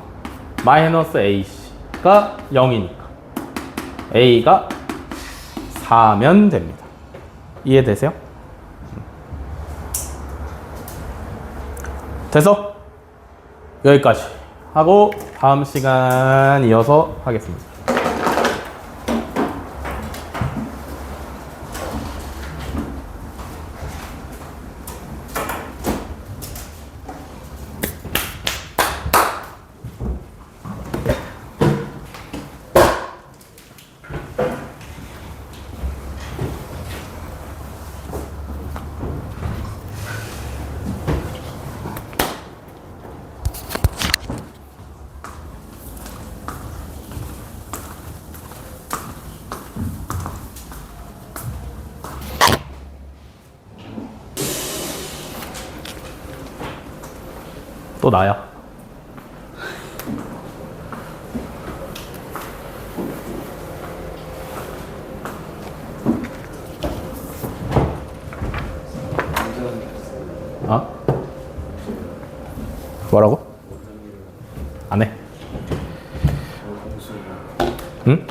마이너스 AC가 0이니까 A가 4면 됩니다. 이해되세요? 돼서 여기까지 하고 다음 시간 이어서 하겠습니다. 또 나야. 어? 뭐라고? 안 해. 응?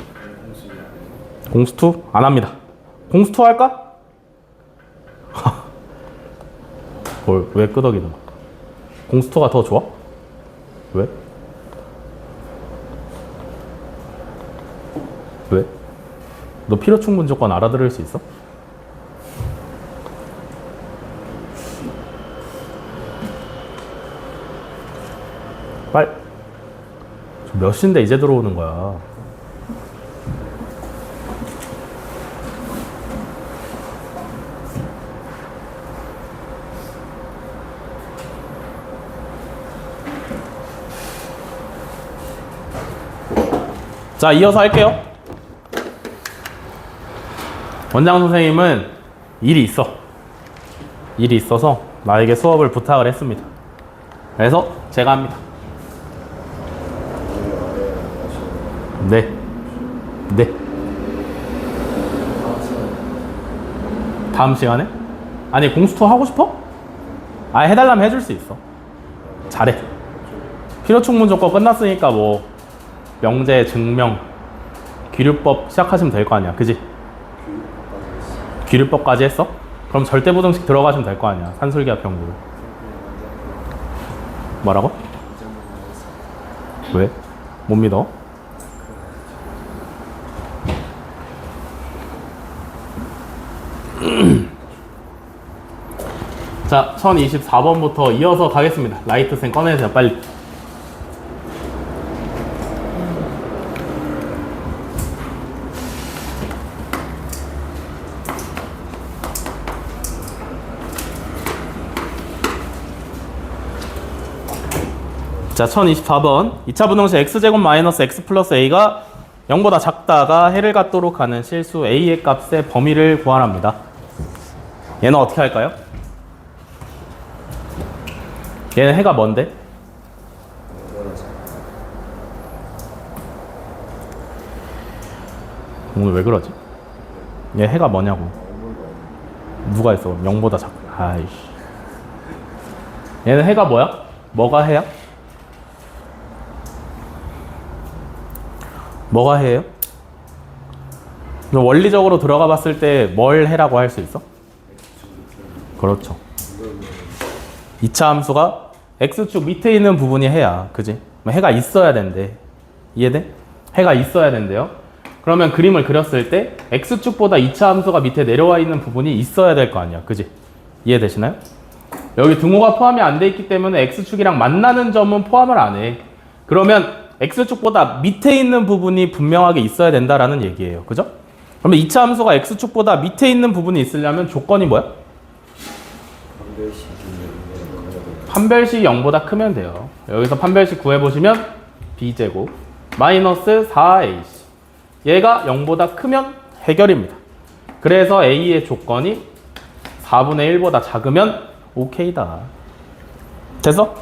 공수투? 안 합니다. 공수투 할까? 뭘, 왜 끄덕이는 거야? 공수토가 더 좋아? 왜? 왜? 너 필요충분 조건 알아들을 수 있어? 빨리. 몇 시인데 이제 들어오는 거야? 자, 이어서 할게요. 원장 선생님은 일이 있어서 나에게 수업을 부탁을 했습니다. 그래서 제가 합니다. 네. 네. 다음 시간에? 아니, 공수토 하고 싶어? 아, 해달라면 해줄 수 있어. 잘해. 필요충분 조건 끝났으니까 뭐 명제, 증명, 귀류법 시작하시면 될 거 아니야. 그지? 귀류법까지 했어? 그럼 절대부등식 들어가시면 될 거 아니야. 산술기하 평균. 뭐라고? 왜? 못 믿어? 자, 1024번부터 이어서 가겠습니다. 라이트센 꺼내세요, 빨리. 자, 1024번. 2차 분홍식 x제곱 마이너스 x 플러스 a가 0보다 작다가 해를 갖도록 하는 실수 a의 값의 범위를 구하랍니다. 얘는 어떻게 할까요? 얘는 해가 뭔데? 오늘 왜 그러지? 얘 해가 뭐냐고. 누가 했어? 0보다 작. 아이씨. 얘는 해가 뭐야? 뭐가 해야? 뭐가 해요? 원리적으로 들어가 봤을 때 뭘 해라고 할 수 있어? 그렇죠. 2차 함수가 x축 밑에 있는 부분이 해야, 그지? 해가 있어야 된대. 이해돼? 해가 있어야 된대요. 그러면 그림을 그렸을 때 x축보다 2차 함수가 밑에 내려와 있는 부분이 있어야 될 거 아니야. 그지? 이해되시나요? 여기 등호가 포함이 안 돼 있기 때문에 x축이랑 만나는 점은 포함을 안 해. 그러면 x축보다 밑에 있는 부분이 분명하게 있어야 된다라는 얘기예요. 그죠? 그러면 2차 함수가 x축보다 밑에 있는 부분이 있으려면 조건이 뭐야? 판별식이 0보다 크면 돼요. 여기서 판별식 구해보시면 b제곱 마이너스 4ac 얘가 0보다 크면 해결입니다. 그래서 a의 조건이 4분의 1보다 작으면 오케이다. 됐어?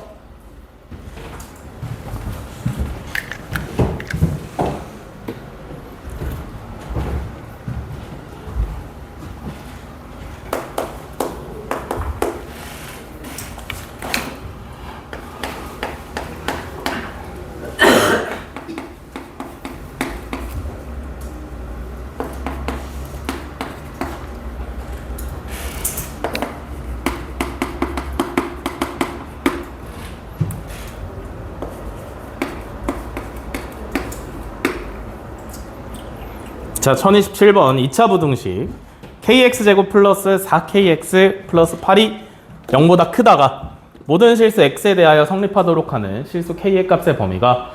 자, 1027번 2차 부등식 kx제곱 플러스 4kx 플러스 8이 0보다 크다가 모든 실수 x에 대하여 성립하도록 하는 실수 k의 값의 범위가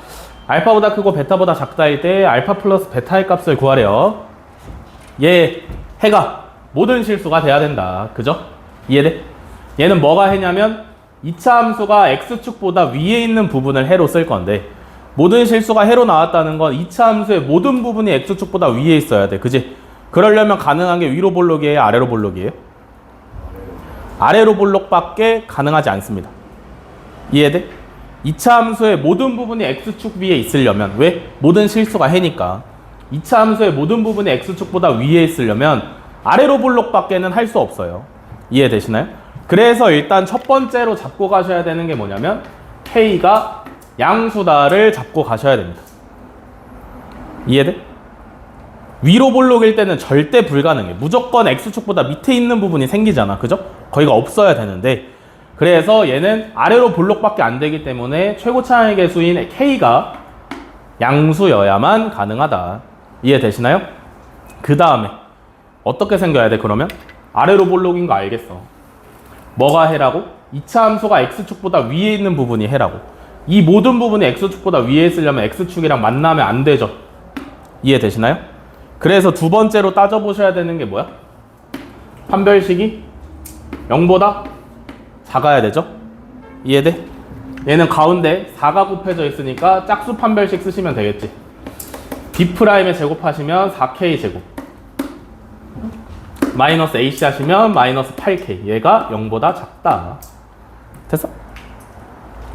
알파보다 크고 베타보다 작다일 때 알파 플러스 베타의 값을 구하래요. 얘 해가 모든 실수가 돼야 된다. 그죠? 이해돼? 얘는 뭐가 해냐면 2차 함수가 x축보다 위에 있는 부분을 해로 쓸 건데 모든 실수가 해로 나왔다는 건 2차 함수의 모든 부분이 x축보다 위에 있어야 돼. 그지? 그러려면 가능한 게 위로 볼록이에요? 아래로 볼록이에요? 아래로 볼록밖에 가능하지 않습니다. 이해돼? 2차 함수의 모든 부분이 x축 위에 있으려면 왜? 모든 실수가 해니까 2차 함수의 모든 부분이 x축보다 위에 있으려면 아래로 볼록밖에는 할 수 없어요. 이해되시나요? 그래서 일단 첫 번째로 잡고 가셔야 되는 게 뭐냐면 k가 양수다를 잡고 가셔야 됩니다. 이해돼? 위로 볼록일 때는 절대 불가능해. 무조건 x축보다 밑에 있는 부분이 생기잖아. 그죠? 거기가 없어야 되는데 그래서 얘는 아래로 볼록밖에 안 되기 때문에 최고차항의 개수인 k가 양수여야만 가능하다. 이해되시나요? 그 다음에 어떻게 생겨야 돼 그러면? 아래로 볼록인 거 알겠어. 뭐가 해라고? 2차 함수가 x축보다 위에 있는 부분이 해라고. 이 모든 부분이 x축보다 위에 있으려면 x축이랑 만나면 안 되죠. 이해되시나요? 그래서 두 번째로 따져보셔야 되는 게 뭐야? 판별식이 0보다 작아야 되죠? 이해돼? 얘는 가운데 4가 곱해져 있으니까 짝수 판별식 쓰시면 되겠지. B'의 제곱하시면 4K 제곱. 마이너스 AC 하시면 마이너스 8K. 얘가 0보다 작다. 됐어?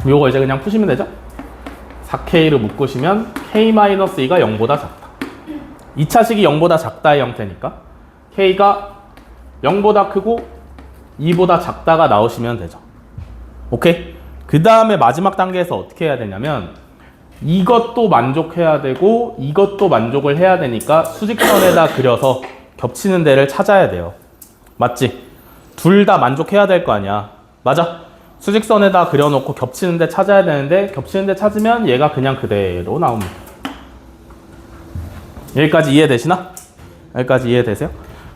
요거 이제 그냥 푸시면 되죠? 4K를 묶으시면 K-2가 0보다 작다. 2차식이 0보다 작다의 형태니까 K가 0보다 크고 2보다 작다가 나오시면 되죠. 오케이? 그 다음에 마지막 단계에서 어떻게 해야 되냐면 이것도 만족해야 되고 이것도 만족을 해야 되니까 수직선에다 그려서 겹치는 데를 찾아야 돼요. 맞지? 둘 다 만족해야 될 거 아니야. 맞아? 수직선에다 그려놓고 겹치는 데 찾아야 되는데 겹치는 데 찾으면 얘가 그냥 그대로 나옵니다. 여기까지 이해되시나? 여기까지 이해되세요?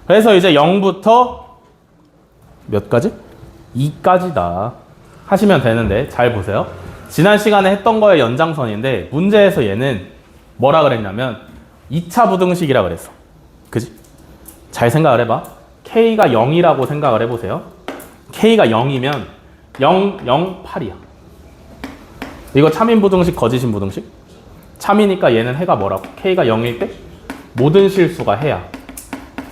그래서 이제 0부터 몇 가지? 2까지다 하시면 되는데 잘 보세요. 지난 시간에 했던 거의 연장선인데 문제에서 얘는 뭐라 그랬냐면 2차 부등식이라 그랬어. 그지? 잘 생각을 해봐. K가 0이라고 생각을 해보세요. K가 0이면 0, 0, 8이야. 이거 참인 부등식, 거짓인 부등식? 참이니까 얘는 해가 뭐라고? K가 0일 때 모든 실수가 해야.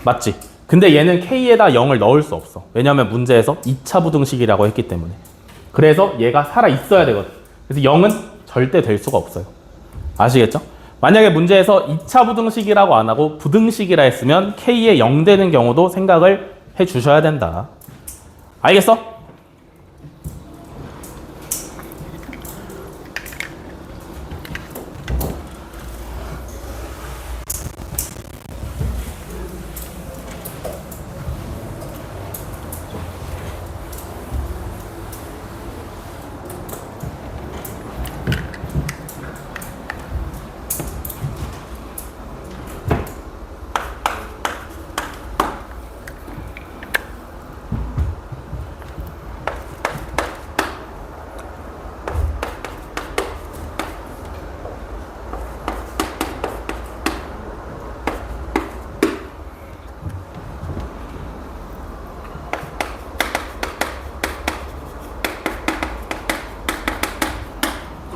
맞지? 근데 얘는 K에다 0을 넣을 수 없어. 왜냐면 문제에서 2차 부등식이라고 했기 때문에. 그래서 얘가 살아 있어야 되거든. 그래서 0은 절대 될 수가 없어요. 아시겠죠? 만약에 문제에서 2차 부등식이라고 안 하고 부등식이라 했으면 K에 0 되는 경우도 생각을 해 주셔야 된다. 알겠어?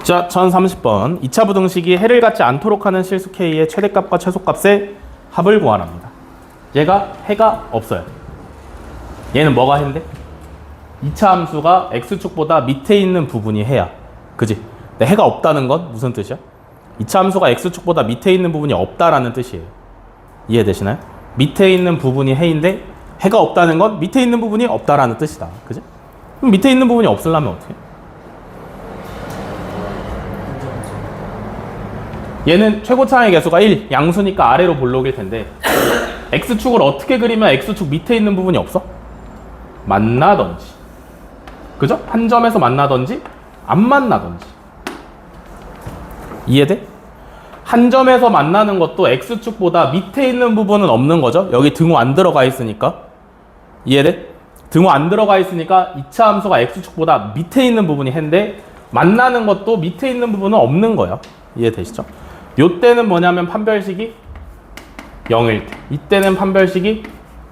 자, 1030번. 2차 부등식이 해를 갖지 않도록 하는 실수 K의 최대값과 최소값의 합을 구하랍니다. 얘가 해가 없어요. 얘는 뭐가 해인데? 2차 함수가 X축보다 밑에 있는 부분이 해야. 그지? 근데 해가 없다는 건 무슨 뜻이야? 2차 함수가 X축보다 밑에 있는 부분이 없다라는 뜻이에요. 이해되시나요? 밑에 있는 부분이 해인데 해가 없다는 건 밑에 있는 부분이 없다라는 뜻이다. 그지? 그럼 밑에 있는 부분이 없으려면 어떻게 해? 얘는 최고차항의 개수가 1, 양수니까 아래로 볼록일 텐데 X축을 어떻게 그리면 X축 밑에 있는 부분이 없어? 만나던지, 그죠? 한 점에서 만나던지 안 만나던지. 이해돼? 한 점에서 만나는 것도 X축보다 밑에 있는 부분은 없는 거죠. 여기 등호 안 들어가 있으니까. 이해돼? 등호 안 들어가 있으니까 2차 함수가 X축보다 밑에 있는 부분이 해인데 만나는 것도 밑에 있는 부분은 없는 거예요. 이해되시죠? 요때는 뭐냐면 판별식이 0일 때, 이때는 판별식이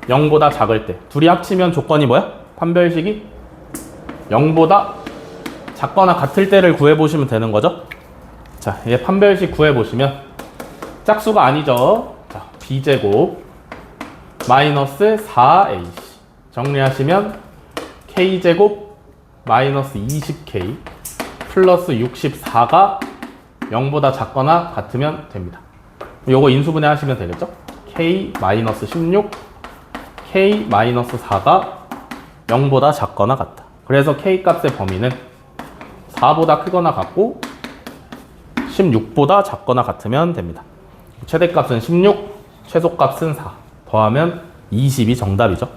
0보다 작을 때. 둘이 합치면 조건이 뭐야? 판별식이 0보다 작거나 같을 때를 구해보시면 되는 거죠. 자, 얘 판별식 구해보시면 짝수가 아니죠. 자, B제곱 마이너스 4AC 정리하시면 K제곱 마이너스 20K 플러스 64가 0보다 작거나 같으면 됩니다. 요거 인수분해 하시면 되겠죠? K-16, K-4가 0보다 작거나 같다. 그래서 K 값의 범위는 4보다 크거나 같고 16보다 작거나 같으면 됩니다. 최대값은 16, 최소값은 4. 더하면 20이 정답이죠.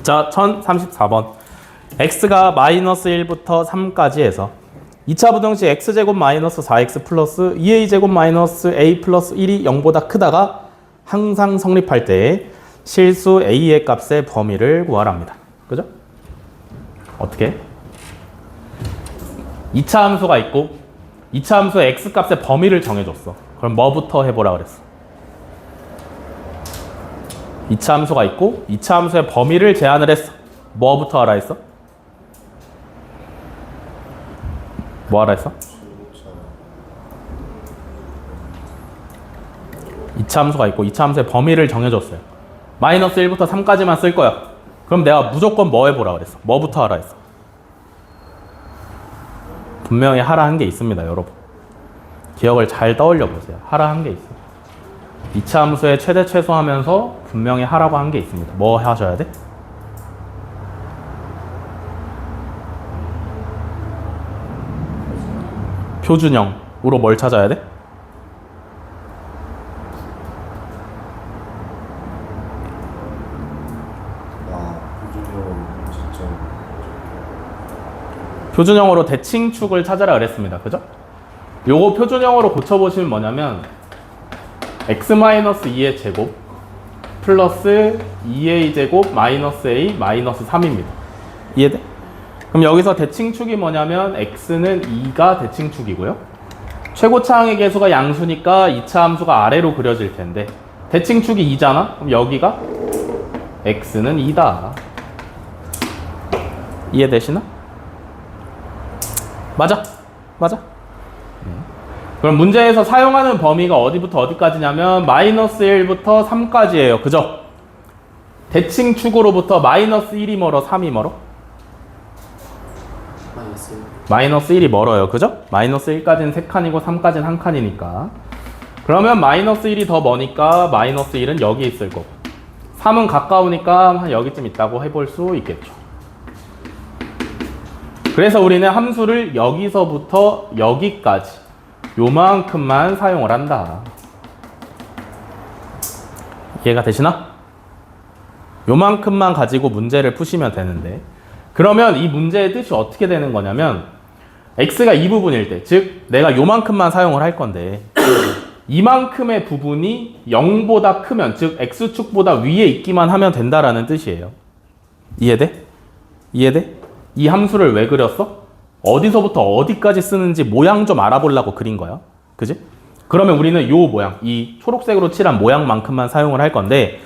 자, 1034번. x가 마이너스 1부터 3까지 해서 2차 부등식 x제곱 마이너스 4x 플러스 2a제곱 마이너스 a 플러스 1이 0보다 크다가 항상 성립할 때에 실수 a의 값의 범위를 구하랍니다. 그죠? 어떻게? 2차 함수가 있고 2차 함수의 x 값의 범위를 정해줬어. 그럼 뭐부터 해보라 그랬어? 2차 함수가 있고 2차 함수의 범위를 제한을 했어. 뭐부터 하라 했어? 뭐 하라 했어? 2차 함수가 있고 2차 함수의 범위를 정해줬어요. 마이너스 1부터 3까지만 쓸 거야. 그럼 내가 무조건 뭐 해보라 그랬어? 뭐부터 하라 했어? 분명히 하라 한 게 있습니다, 여러분. 기억을 잘 떠올려 보세요. 하라 한 게 있어요. 2차 함수의 최대 최소 하면서 분명히 하라고 한 게 있습니다. 뭐 하셔야 돼? 표준형으로 뭘 찾아야 돼? 표준형으로 대칭축을 찾아라 그랬습니다. 그죠? 요거 표준형으로 고쳐보시면 뭐냐면 x-2의 제곱 플러스 2a 제곱 마이너스 a 마이너스 3입니다. 이해돼? 그럼 여기서 대칭축이 뭐냐면 x는 2가 대칭축이고요. 최고차항의 계수가 양수니까 2차 함수가 아래로 그려질 텐데 대칭축이 2잖아? 그럼 여기가 x는 2다. 이해되시나? 맞아. 맞아. 그럼 문제에서 사용하는 범위가 어디부터 어디까지냐면 마이너스 1부터 3까지예요. 그죠? 대칭축으로부터 마이너스 1이 멀어, 3이 멀어? 마이너스 1이 멀어요. 그죠? 마이너스 1까지는 3칸이고 3까지는 1칸이니까. 그러면 마이너스 1이 더 머니까 마이너스 1은 여기 있을 거고 3은 가까우니까 한 여기쯤 있다고 해볼 수 있겠죠. 그래서 우리는 함수를 여기서부터 여기까지 요만큼만 사용을 한다. 이해가 되시나? 요만큼만 가지고 문제를 푸시면 되는데 그러면 이 문제의 뜻이 어떻게 되는 거냐면 x가 이 부분일 때, 즉 내가 요만큼만 사용을 할 건데 이만큼의 부분이 0보다 크면, 즉 x축보다 위에 있기만 하면 된다라는 뜻이에요. 이해돼? 이해돼? 이 함수를 왜 그렸어? 어디서부터 어디까지 쓰는지 모양 좀 알아보려고 그린 거야. 그지? 그러면 우리는 요 모양, 이 초록색으로 칠한 모양만큼만 사용을 할 건데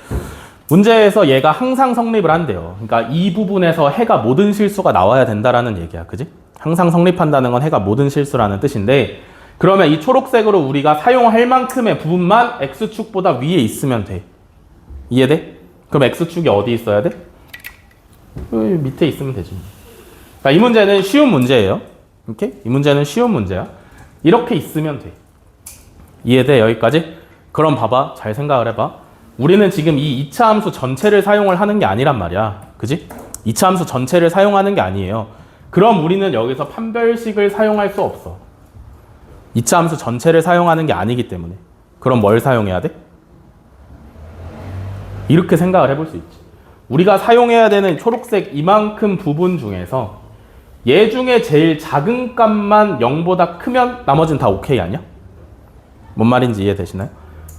문제에서 얘가 항상 성립을 한대요. 그러니까 이 부분에서 해가 모든 실수가 나와야 된다라는 얘기야. 그지? 항상 성립한다는 건 해가 모든 실수라는 뜻인데 그러면 이 초록색으로 우리가 사용할 만큼의 부분만 x축보다 위에 있으면 돼. 이해돼? 그럼 x축이 어디 있어야 돼? 여기 밑에 있으면 되지. 자, 이 문제는 쉬운 문제예요. 이렇게? 이 문제는 쉬운 문제야. 이렇게 있으면 돼. 이해돼? 여기까지? 그럼 봐봐. 잘 생각을 해봐. 우리는 지금 이 2차 함수 전체를 사용을 하는 게 아니란 말이야. 그지? 2차 함수 전체를 사용하는 게 아니에요. 그럼 우리는 여기서 판별식을 사용할 수 없어. 2차 함수 전체를 사용하는 게 아니기 때문에. 그럼 뭘 사용해야 돼? 이렇게 생각을 해볼 수 있지. 우리가 사용해야 되는 초록색 이만큼 부분 중에서 얘 중에 제일 작은 값만 0보다 크면 나머지는 다 오케이 아니야? 뭔 말인지 이해되시나요?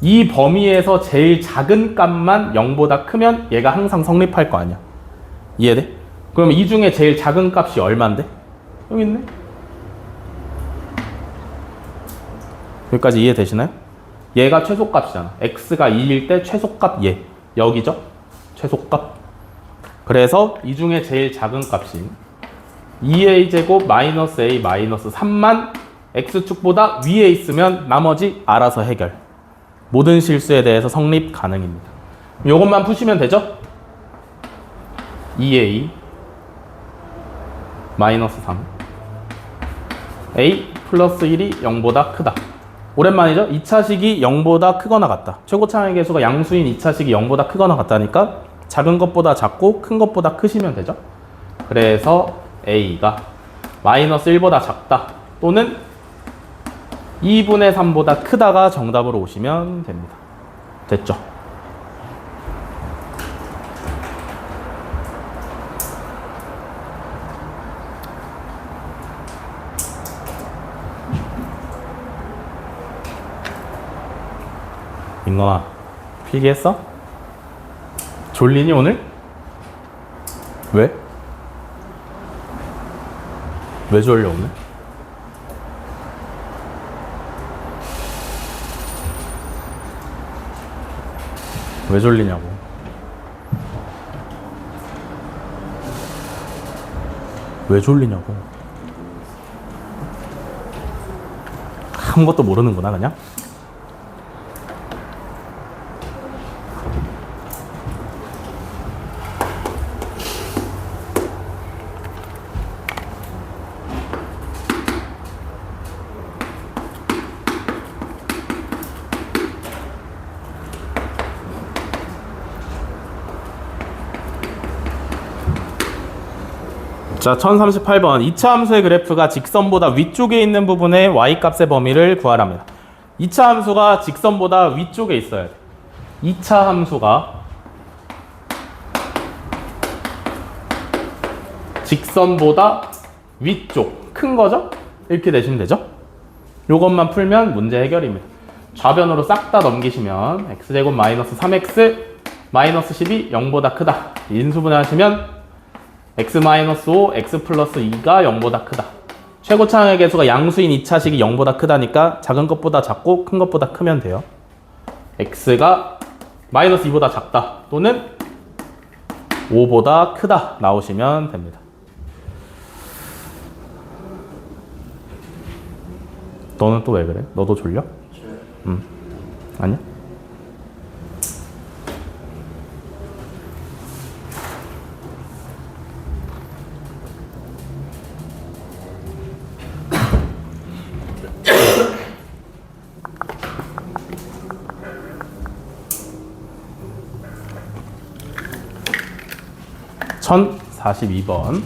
이 범위에서 제일 작은 값만 0보다 크면 얘가 항상 성립할 거 아니야. 이해돼? 그럼 이 중에 제일 작은 값이 얼만데? 여기 있네. 여기까지 이해되시나요? 얘가 최소값이잖아. x가 2일 때 최소값 얘. 여기죠? 최소값. 그래서 이 중에 제일 작은 값이 2a 제곱 마이너스 a 마이너스 3만 x축보다 위에 있으면 나머지 알아서 해결. 모든 실수에 대해서 성립 가능입니다. 요것만 푸시면 되죠? 2a 마이너스 3 a 플러스 1이 0보다 크다. 오랜만이죠? 2차식이 0보다 크거나 같다. 최고차항의 계수가 양수인 2차식이 0보다 크거나 같다니까 작은 것보다 작고 큰 것보다 크시면 되죠? 그래서 a가 마이너스 1보다 작다 또는 2분의 3보다 크다가 정답으로 오시면 됩니다. 됐죠? 민건아, 필기했어? 졸리니 오늘? 왜? 왜 졸려 오늘? 왜 졸리냐고. 왜 졸리냐고. 아무것도 모르는구나 그냥. 자, 1038번. 2차 함수의 그래프가 직선보다 위쪽에 있는 부분의 y값의 범위를 구하랍니다. 2차 함수가 직선보다 위쪽에 있어야 돼. 2차 함수가 직선보다 위쪽, 큰 거죠? 이렇게 내시면 되죠? 요것만 풀면 문제 해결입니다. 좌변으로 싹 다 넘기시면 x제곱 마이너스 3x 마이너스 10이 0보다 크다. 인수분해 하시면 x-5, x 플러스 2가 0보다 크다. 최고차항의 개수가 양수인 2차식이 0보다 크다니까 작은 것보다 작고 큰 것보다 크면 돼요. x가 마이너스 2보다 작다 또는 5보다 크다 나오시면 됩니다. 너는 또 왜 그래? 너도 졸려? 아니야? (1042번)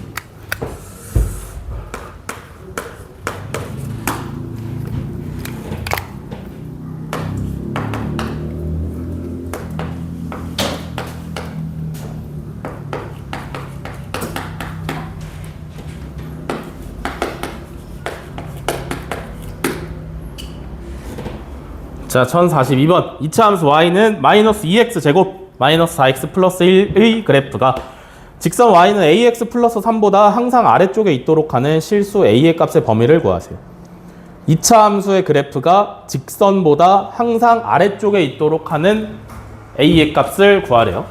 자, 1042번. 2차 함수 y는 마이너스 2x 제곱 마이너스 4x 플러스 1의 그래프가 직선 y는 ax 플러스 3보다 항상 아래쪽에 있도록 하는 실수 a의 값의 범위를 구하세요. 2차 함수의 그래프가 직선보다 항상 아래쪽에 있도록 하는 a의 값을 구하래요.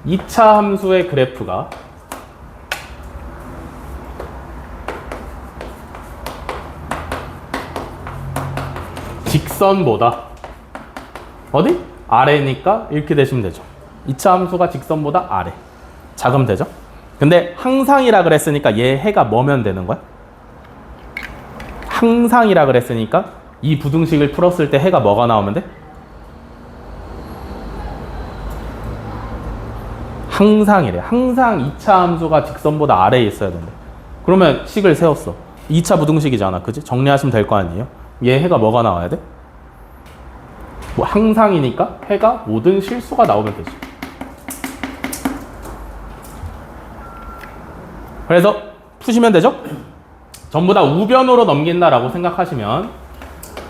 2차 함수의 그래프가 직선보다 어디? 아래니까 이렇게 되시면 되죠. 2차 함수가 직선보다 아래. 작으면 되죠. 근데 항상이라 그랬으니까 얘 해가 뭐면 되는 거야? 항상이라 그랬으니까 이 부등식을 풀었을 때 해가 뭐가 나오면 돼? 항상이래. 항상 2차 함수가 직선보다 아래에 있어야 된대. 그러면 식을 세웠어. 2차 부등식이잖아. 그지? 정리하시면 될 거 아니에요? 얘 해가 뭐가 나와야 돼? 뭐 항상이니까 해가 모든 실수가 나오면 되지. 그래서 푸시면 되죠? 전부 다 우변으로 넘긴다라고 생각하시면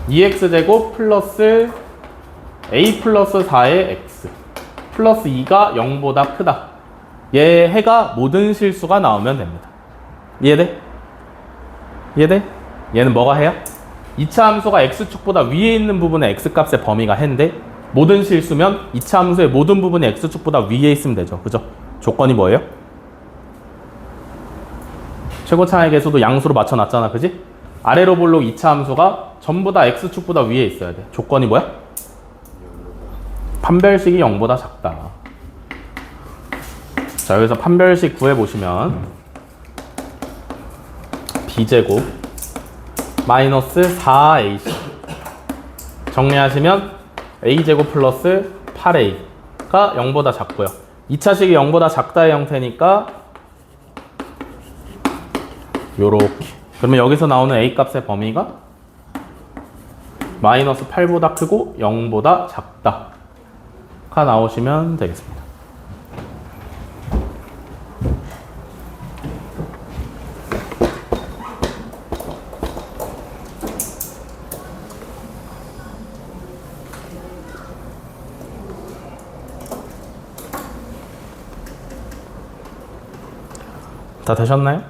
2x제곱 플러스 a 플러스 4의 x 플러스 2가 0보다 크다. 얘 해가 모든 실수가 나오면 됩니다. 이해돼? 이해돼? 얘는 뭐가 해야? 2차 함수가 x축보다 위에 있는 부분의 x값의 범위가 해인데 모든 실수면 2차 함수의 모든 부분이 x축보다 위에 있으면 되죠. 그죠? 조건이 뭐예요? 최고차항의 개수도 양수로 맞춰놨잖아. 그지? 아래로 볼록 2차 함수가 전부 다 x축보다 위에 있어야 돼. 조건이 뭐야? 판별식이 0보다 작다. 자, 여기서 판별식 구해보시면 b제곱 마이너스 4ac 정리하시면 a제곱 플러스 8a가 0보다 작고요. 2차식이 0보다 작다의 형태니까 요렇게. 그러면 여기서 나오는 a 값의 범위가 마이너스 8보다 크고 0보다 작다가 나오시면 되겠습니다. 다 되셨나요?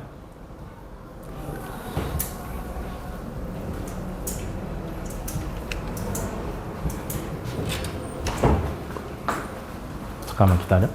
잠깐만 기다려.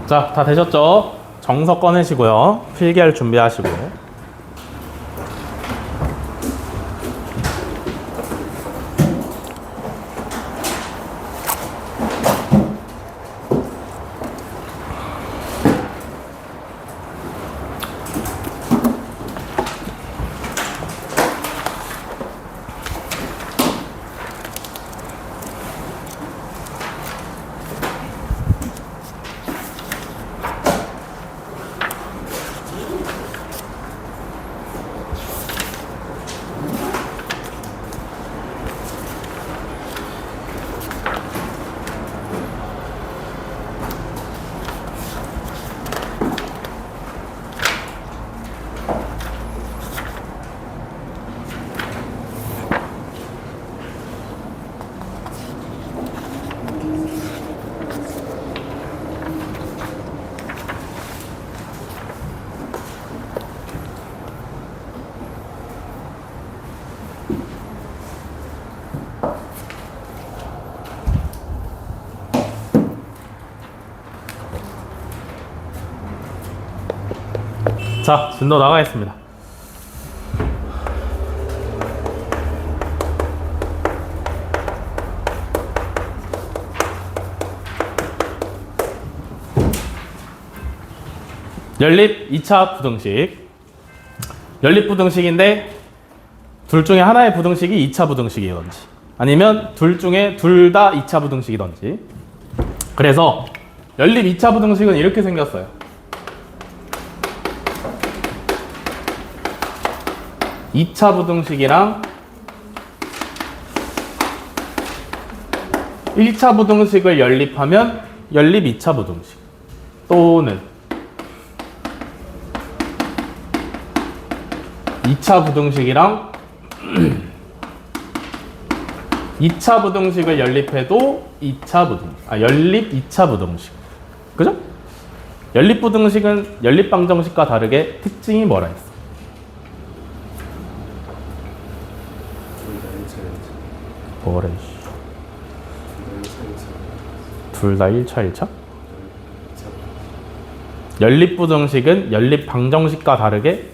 자, 다 되셨죠? 정서 꺼내시고요. 필기할 준비하시고. 자, 진도 나가겠습니다. 연립 2차 부등식. 연립 부등식인데 둘 중에 하나의 부등식이 2차 부등식이던지 아니면 둘 중에 둘 다 2차 부등식이던지. 그래서 연립 2차 부등식은 이렇게 생겼어요. 2차 부등식이랑 1차 부등식을 연립하면 연립 2차 부등식 또는 2차 부등식이랑 2차 부등식을 연립해도 2차 부등식, 연립 2차 부등식. 그죠? 연립 부등식은 연립 방정식과 다르게 특징이 뭐라 했어? 뭐래? 둘 다 1차 1차? 연립 부등식은 연립 방정식과 다르게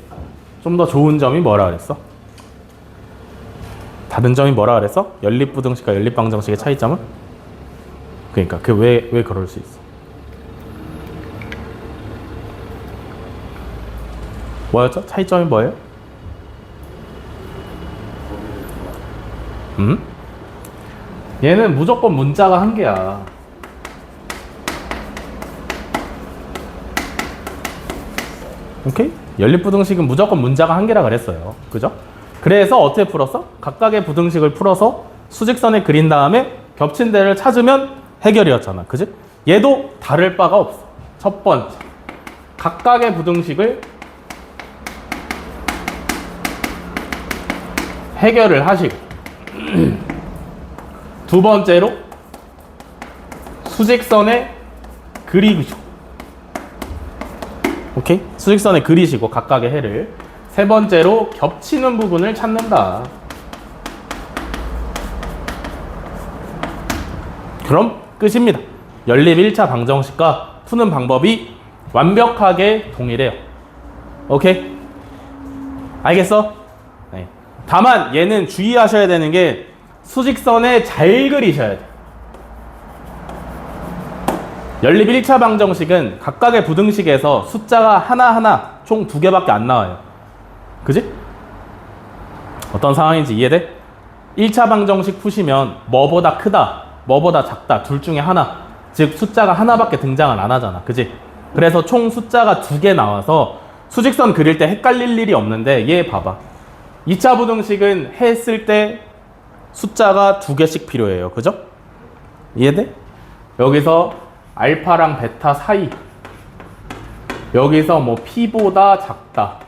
좀 더 좋은 점이 뭐라 그랬어? 다른 점이 뭐라 그랬어? 연립 부등식과 연립 방정식의 차이점은? 그러니까 그 왜 그럴 수 있어? 뭐였죠? 차이점이 뭐예요? 얘는 무조건 문자가 한 개야. 오케이? 연립부등식은 무조건 문자가 한 개라 그랬어요. 그죠? 그래서 어떻게 풀었어? 각각의 부등식을 풀어서 수직선에 그린 다음에 겹친 데를 찾으면 해결이었잖아. 그지? 얘도 다를 바가 없어. 첫 번째, 각각의 부등식을 해결을 하시고 두 번째로 수직선에 그리시고, 오케이? 수직선에 그리시고 각각의 해를. 세 번째로 겹치는 부분을 찾는다. 그럼 끝입니다. 연립 1차 방정식과 푸는 방법이 완벽하게 동일해요. 오케이? 알겠어? 네. 다만 얘는 주의하셔야 되는 게 수직선에 잘 그리셔야 돼. 연립 1차 방정식은 각각의 부등식에서 숫자가 하나하나 총 2개밖에 안 나와요. 그지? 어떤 상황인지 이해돼? 1차 방정식 푸시면 뭐보다 크다, 뭐보다 작다 둘 중에 하나, 즉 숫자가 하나밖에 등장을 안 하잖아. 그지? 그래서 총 숫자가 2개 나와서 수직선 그릴 때 헷갈릴 일이 없는데, 얘 봐봐. 2차 부등식은 했을 때 숫자가 2개씩 필요해요. 그죠? 이해돼? 여기서 알파랑 베타 사이, 여기서 뭐 P보다 작다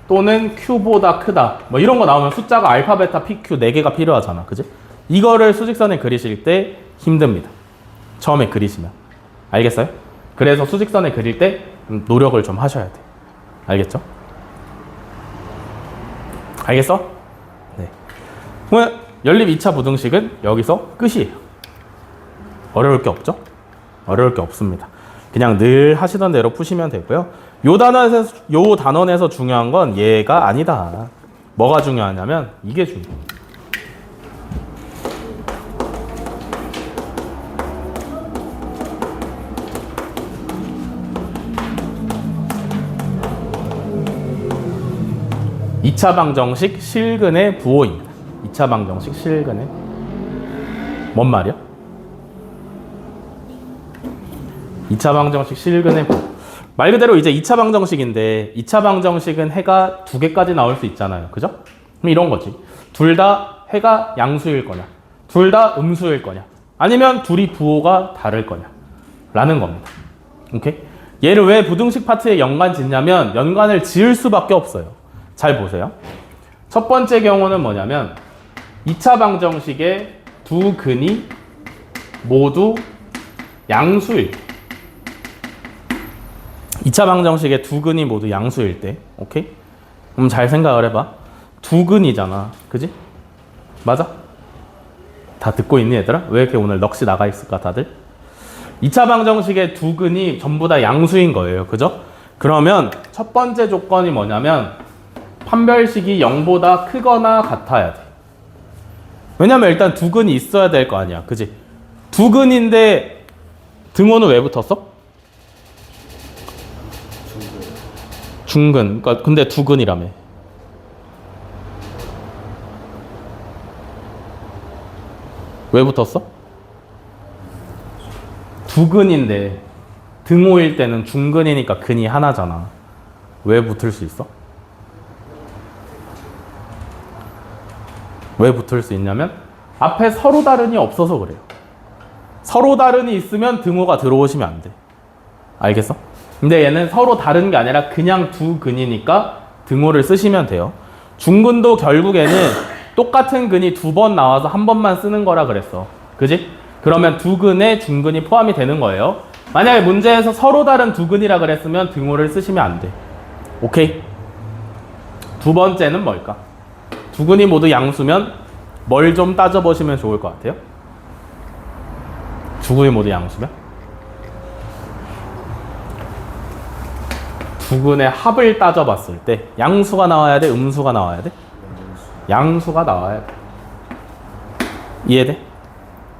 또는 Q보다 크다 뭐 이런 거 나오면 숫자가 알파, 베타, P, Q 4개가 필요하잖아. 그지? 이거를 수직선에 그리실 때 힘듭니다. 처음에 그리시면. 알겠어요? 그래서 수직선에 그릴 때 노력을 좀 하셔야 돼. 알겠죠? 알겠어? 네. 그러면 연립 2차 부등식은 여기서 끝이에요. 어려울 게 없죠? 어려울 게 없습니다. 그냥 늘 하시던 대로 푸시면 되고요. 요 단원에서 중요한 건 얘가 아니다. 뭐가 중요하냐면 이게 중요해요. 이 차 방정식 실근의 부호입니다. 2차 방정식 실근의 뭔 말이야? 2차 방정식 실근의 부호. 말 그대로 이제 2차 방정식인데 2차 방정식은 해가 2개까지 나올 수 있잖아요. 그죠? 그럼 이런 거지. 둘 다 해가 양수일 거냐, 둘 다 음수일 거냐, 아니면 둘이 부호가 다를 거냐 라는 겁니다. 오케이? 얘를 왜 부등식 파트에 연관 짓냐면 연관을 지을 수밖에 없어요. 잘 보세요. 첫 번째 경우는 뭐냐면 2차 방정식의 두 근이 모두 양수일 때, 2차 방정식의 두 근이 모두 양수일 때, 오케이? 그럼 잘 생각을 해봐. 두 근이잖아. 그지? 맞아? 다 듣고 있니 얘들아? 왜 이렇게 오늘 넋이 나가 있을까 다들? 2차 방정식의 두 근이 전부 다 양수인 거예요. 그죠? 그러면 첫 번째 조건이 뭐냐면 판별식이 0보다 크거나 같아야 돼. 왜냐면 일단 두 근이 있어야 될 거 아니야. 그지? 두 근인데 등호는 왜 붙었어? 중근. 그러니까 근데 두 근이라며. 왜 붙었어? 두 근인데 등호일 때는 중근이니까 근이 하나잖아. 왜 붙을 수 있어? 왜 붙을 수 있냐면 앞에 서로 다른이 없어서 그래요. 서로 다른이 있으면 등호가 들어오시면 안 돼. 알겠어? 근데 얘는 서로 다른 게 아니라 그냥 두 근이니까 등호를 쓰시면 돼요. 중근도 결국에는 똑같은 근이 2번 나와서 한 번만 쓰는 거라 그랬어. 그지? 그러면 두 근에 중근이 포함이 되는 거예요. 만약에 문제에서 서로 다른 두 근이라 그랬으면 등호를 쓰시면 안 돼. 오케이? 두 번째는 뭘까? 두 근이 모두 양수면 뭘 좀 따져보시면 좋을 것 같아요? 두 근이 모두 양수면? 두 근의 합을 따져봤을 때 양수가 나와야 돼? 음수가 나와야 돼? 양수가 나와야 돼. 이해돼?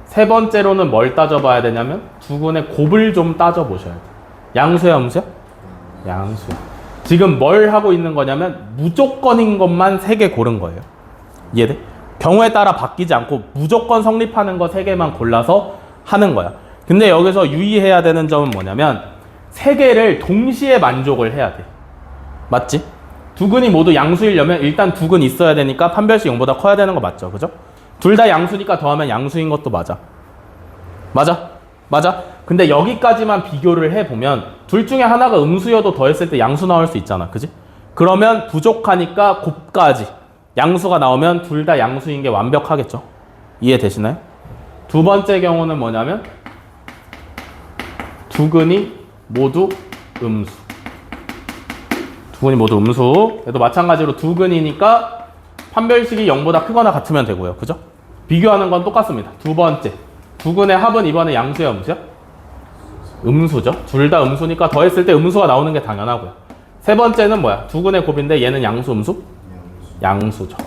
세 번째로는 뭘 따져봐야 되냐면 두 근의 곱을 좀 따져보셔야 돼. 양수야, 음수야? 양수야. 지금 뭘 하고 있는 거냐면 무조건인 것만 3개 고른 거예요. 이해돼? 경우에 따라 바뀌지 않고 무조건 성립하는 거 3개만 골라서 하는 거야. 근데 여기서 유의해야 되는 점은 뭐냐면 3개를 동시에 만족을 해야 돼. 맞지? 두 근이 모두 양수이려면 일단 두 근 있어야 되니까 판별식 0보다 커야 되는 거 맞죠? 그죠? 둘 다 양수니까 더하면 양수인 것도 맞아. 맞아? 맞아? 근데 여기까지만 비교를 해보면 둘 중에 하나가 음수여도 더했을 때 양수 나올 수 있잖아. 그지? 그러면 부족하니까 곱까지 양수가 나오면 둘 다 양수인 게 완벽하겠죠? 이해되시나요? 두 번째 경우는 뭐냐면 두 근이 모두 음수. 두 근이 모두 음수. 얘도 마찬가지로 두 근이니까 판별식이 0보다 크거나 같으면 되고요. 그죠? 비교하는 건 똑같습니다. 두 번째. 두 근의 합은 이번에 양수야, 음수야? 음수죠. 둘 다 음수니까 더했을 때 음수가 나오는 게 당연하고요. 세 번째는 뭐야? 두 근의 곱인데 얘는 양수, 음수? 양수죠.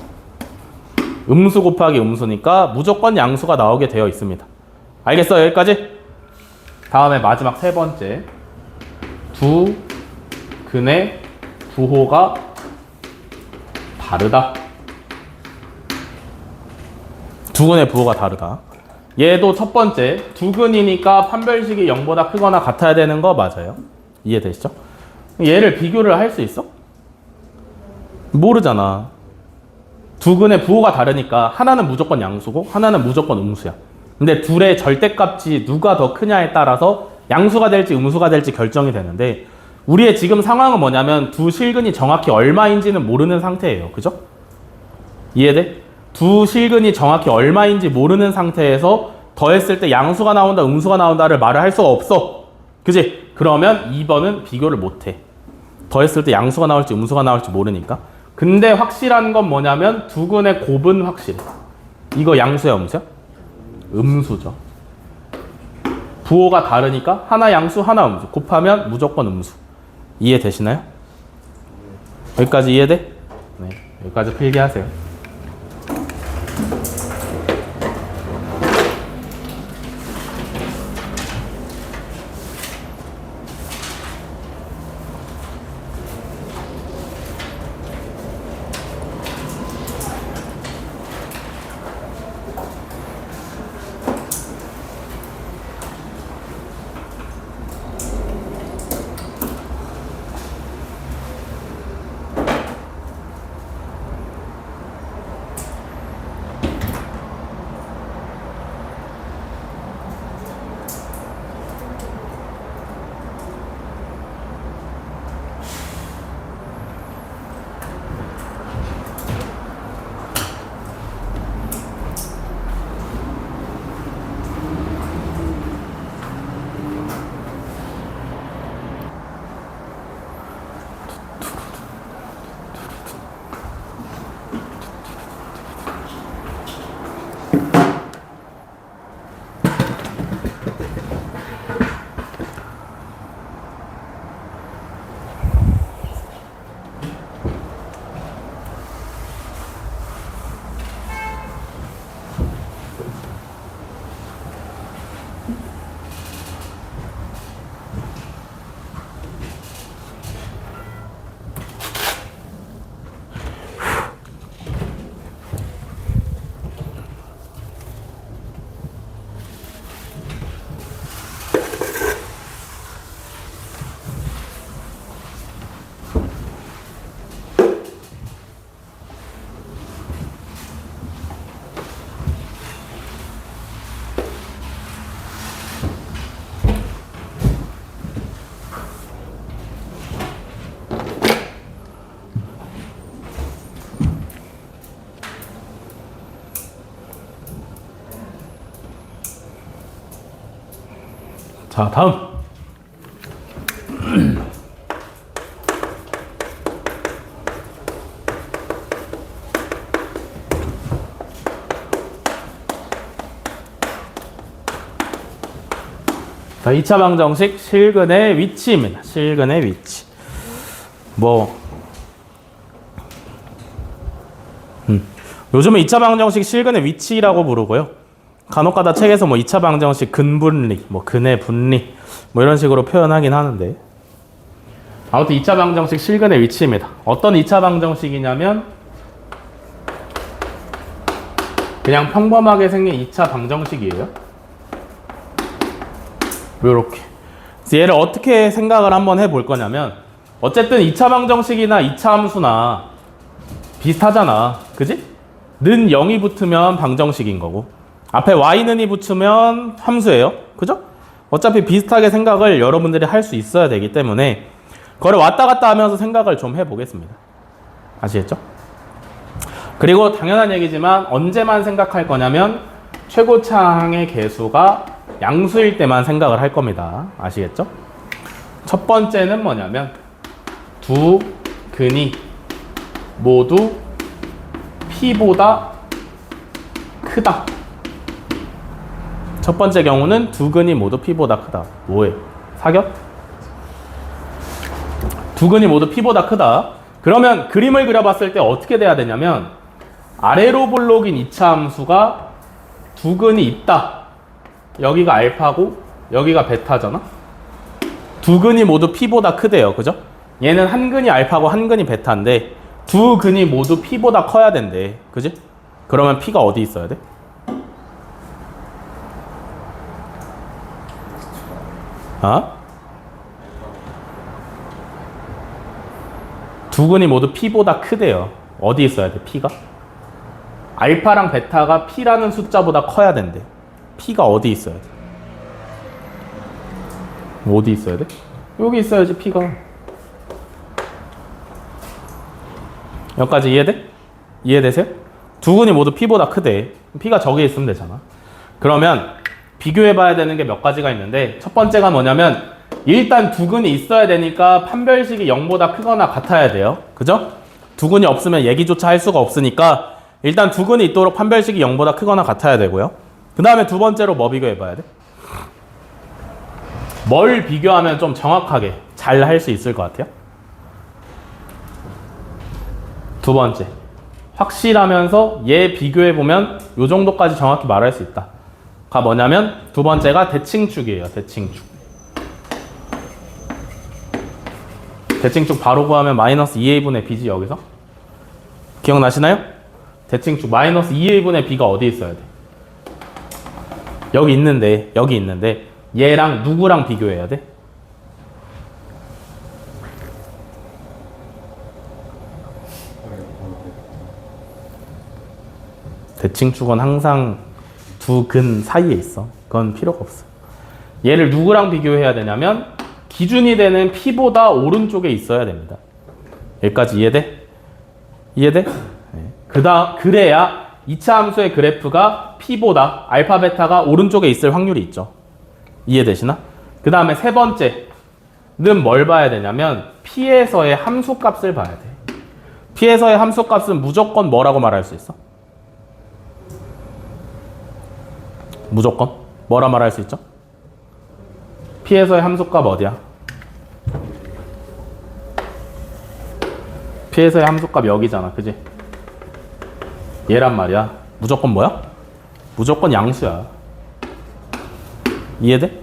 음수 곱하기 음수니까 무조건 양수가 나오게 되어 있습니다. 알겠어? 여기까지? 다음에 마지막 세 번째. 두 근의 부호가 다르다. 두 근의 부호가 다르다. 얘도 첫 번째. 두 근이니까 판별식이 0보다 크거나 같아야 되는 거 맞아요. 이해되시죠? 얘를 비교를 할 수 있어? 모르잖아. 두 근의 부호가 다르니까 하나는 무조건 양수고 하나는 무조건 음수야. 근데 둘의 절대값이 누가 더 크냐에 따라서 양수가 될지 음수가 될지 결정이 되는데 우리의 지금 상황은 뭐냐면 두 실근이 정확히 얼마인지는 모르는 상태예요. 그죠? 이해돼? 두 실근이 정확히 얼마인지 모르는 상태에서 더했을 때 양수가 나온다 음수가 나온다를 말을 할 수가 없어. 그지? 그러면 2번은 비교를 못해. 더했을 때 양수가 나올지 음수가 나올지 모르니까. 근데 확실한 건 뭐냐면 두 근의 곱은 확실해. 이거 양수야 음수야? 음수죠. 부호가 다르니까 하나 양수 하나 음수 곱하면 무조건 음수. 이해되시나요? 여기까지 이해돼? 네, 여기까지 필기하세요. 자, 다음. 자, 2차 방정식 실근의 위치입니다. 실근의 위치. 요즘은 2차 방정식 실근의 위치라고 부르고요. 간혹가다 책에서 2차 방정식 근분리, 근의 분리, 이런 식으로 표현하긴 하는데. 아무튼 2차 방정식 실근의 위치입니다. 어떤 2차 방정식이냐면, 그냥 평범하게 생긴 2차 방정식이에요. 요렇게. 그래서 얘를 어떻게 생각을 한번 해볼 거냐면, 어쨌든 2차 방정식이나 2차 함수나 비슷하잖아. 그지? 는 0이 붙으면 방정식인 거고 앞에 y는이 붙으면 함수예요. 그죠? 어차피 비슷하게 생각을 여러분들이 할 수 있어야 되기 때문에 그걸 왔다 갔다 하면서 생각을 좀 해보겠습니다. 아시겠죠? 그리고 당연한 얘기지만 언제만 생각할 거냐면 최고차항의 개수가 양수일 때만 생각을 할 겁니다. 아시겠죠? 첫 번째는 뭐냐면 두 근이 모두 P보다 크다. 첫 번째 경우는 두 근이 모두 P보다 크다. 뭐해? 사겨? 두 근이 모두 P보다 크다. 그러면 그림을 그려봤을 때 어떻게 돼야 되냐면 아래로 볼록인 2차 함수가 두 근이 있다. 여기가 알파고 여기가 베타잖아. 두 근이 모두 P보다 크대요. 그죠? 얘는 한 근이 알파고 한 근이 베타인데 두 근이 모두 P보다 커야 된대. 그지? 그러면 P가 어디 있어야 돼? 두 근이 모두 P보다 크대요. 어디 있어야 돼? P가? 알파랑 베타가 P라는 숫자보다 커야 된대. P가 어디 있어야 돼? 어디 있어야 돼? 여기 있어야지 P가. 여기까지 이해돼? 이해되세요? 두 근이 모두 P보다 크대. P가 저기 있으면 되잖아. 그러면 비교해봐야 되는 게 몇 가지가 있는데 첫 번째가 뭐냐면 일단 두 근이 있어야 되니까 판별식이 0보다 크거나 같아야 돼요. 그죠? 두 근이 없으면 얘기조차 할 수가 없으니까 일단 두 근이 있도록 판별식이 0보다 크거나 같아야 되고요. 그 다음에 두 번째로 뭐 비교해봐야 돼? 뭘 비교하면 좀 정확하게 잘 할 수 있을 것 같아요? 두 번째, 확실하면서 얘 비교해보면 요 정도까지 정확히 말할 수 있다. 가 뭐냐면 두 번째가 대칭축이에요. 대칭축. 대칭축 바로 구하면 마이너스 2a분의 b지 여기서? 기억나시나요? 대칭축 마이너스 2a분의 b가 어디 있어야 돼? 여기 있는데 얘랑 누구랑 비교해야 돼? 대칭축은 항상 두 근 사이에 있어. 그건 필요가 없어. 얘를 누구랑 비교해야 되냐면 기준이 되는 P보다 오른쪽에 있어야 됩니다. 여기까지 이해돼? 이해돼? 네. 그래야 2차 함수의 그래프가 P보다 알파 베타가 오른쪽에 있을 확률이 있죠. 이해되시나? 그 다음에 세 번째는 뭘 봐야 되냐면 P에서의 함수값을 봐야 돼. P에서의 함수값은 무조건 뭐라고 말할 수 있어? 무조건? 뭐라 말할 수 있죠? P에서의 함수값 어디야? P에서의 함수값 여기잖아. 그지? 얘란 말이야. 무조건 뭐야? 무조건 양수야. 이해돼?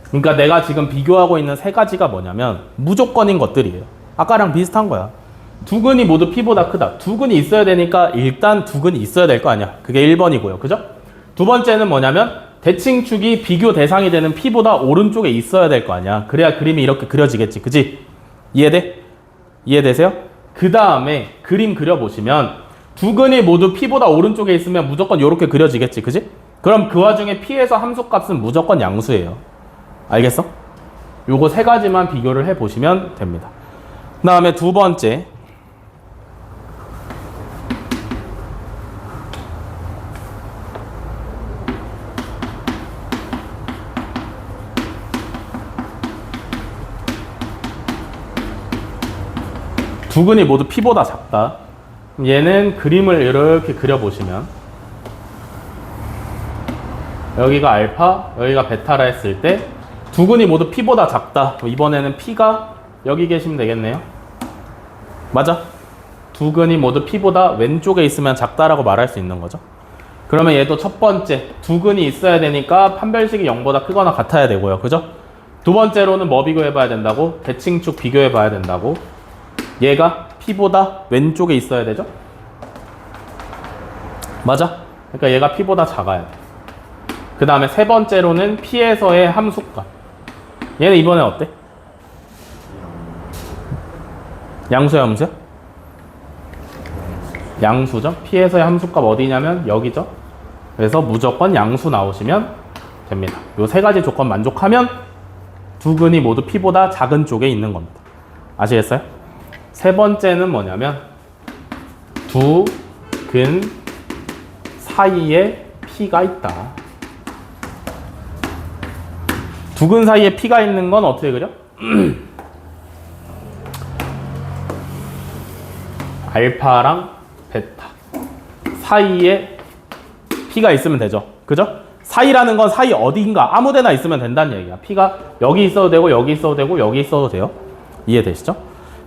그러니까 내가 지금 비교하고 있는 세 가지가 뭐냐면 무조건인 것들이에요. 아까랑 비슷한 거야. 두 근이 모두 P보다 크다. 두 근이 있어야 되니까 일단 두 근이 있어야 될 거 아니야. 그게 1번이고요. 그죠? 두 번째는 뭐냐면 대칭축이 비교 대상이 되는 P보다 오른쪽에 있어야 될 거 아니야. 그래야 그림이 이렇게 그려지겠지. 그지? 이해돼? 이해되세요? 그 다음에 그림 그려보시면 두 근이 모두 P보다 오른쪽에 있으면 무조건 이렇게 그려지겠지. 그지? 그럼 그 와중에 P에서 함수값은 무조건 양수예요. 알겠어? 요거 세 가지만 비교를 해보시면 됩니다. 그 다음에 두 번째, 두 근이 모두 P보다 작다. 얘는 그림을 이렇게 그려보시면 여기가 알파, 여기가 베타라 했을 때 두 근이 모두 P보다 작다. 이번에는 P가 여기 계시면 되겠네요. 맞아? 두 근이 모두 P보다 왼쪽에 있으면 작다라고 말할 수 있는 거죠. 그러면 얘도 첫 번째, 두 근이 있어야 되니까 판별식이 0보다 크거나 같아야 되고요. 그죠? 두 번째로는 뭐 비교해봐야 된다고? 대칭축 비교해봐야 된다고. 얘가 P보다 왼쪽에 있어야 되죠? 맞아? 그러니까 얘가 P보다 작아야 돼. 그 다음에 세 번째로는 P에서의 함수값. 얘는 이번에 어때? 양수야, 음수야? 양수죠. P에서의 함수값 어디냐면 여기죠. 그래서 무조건 양수 나오시면 됩니다. 요 세 가지 조건 만족하면 두 근이 모두 P보다 작은 쪽에 있는 겁니다. 아시겠어요? 세 번째는 뭐냐면 두 근 사이에 P가 있다. 두 근 사이에 P가 있는 건 어떻게 그려? 알파랑 베타 사이에 P가 있으면 되죠. 그죠? 사이라는 건 사이 어디인가 아무 데나 있으면 된다는 얘기야. P가 여기 있어도 되고 여기 있어도 되고 여기 있어도 돼요. 이해되시죠?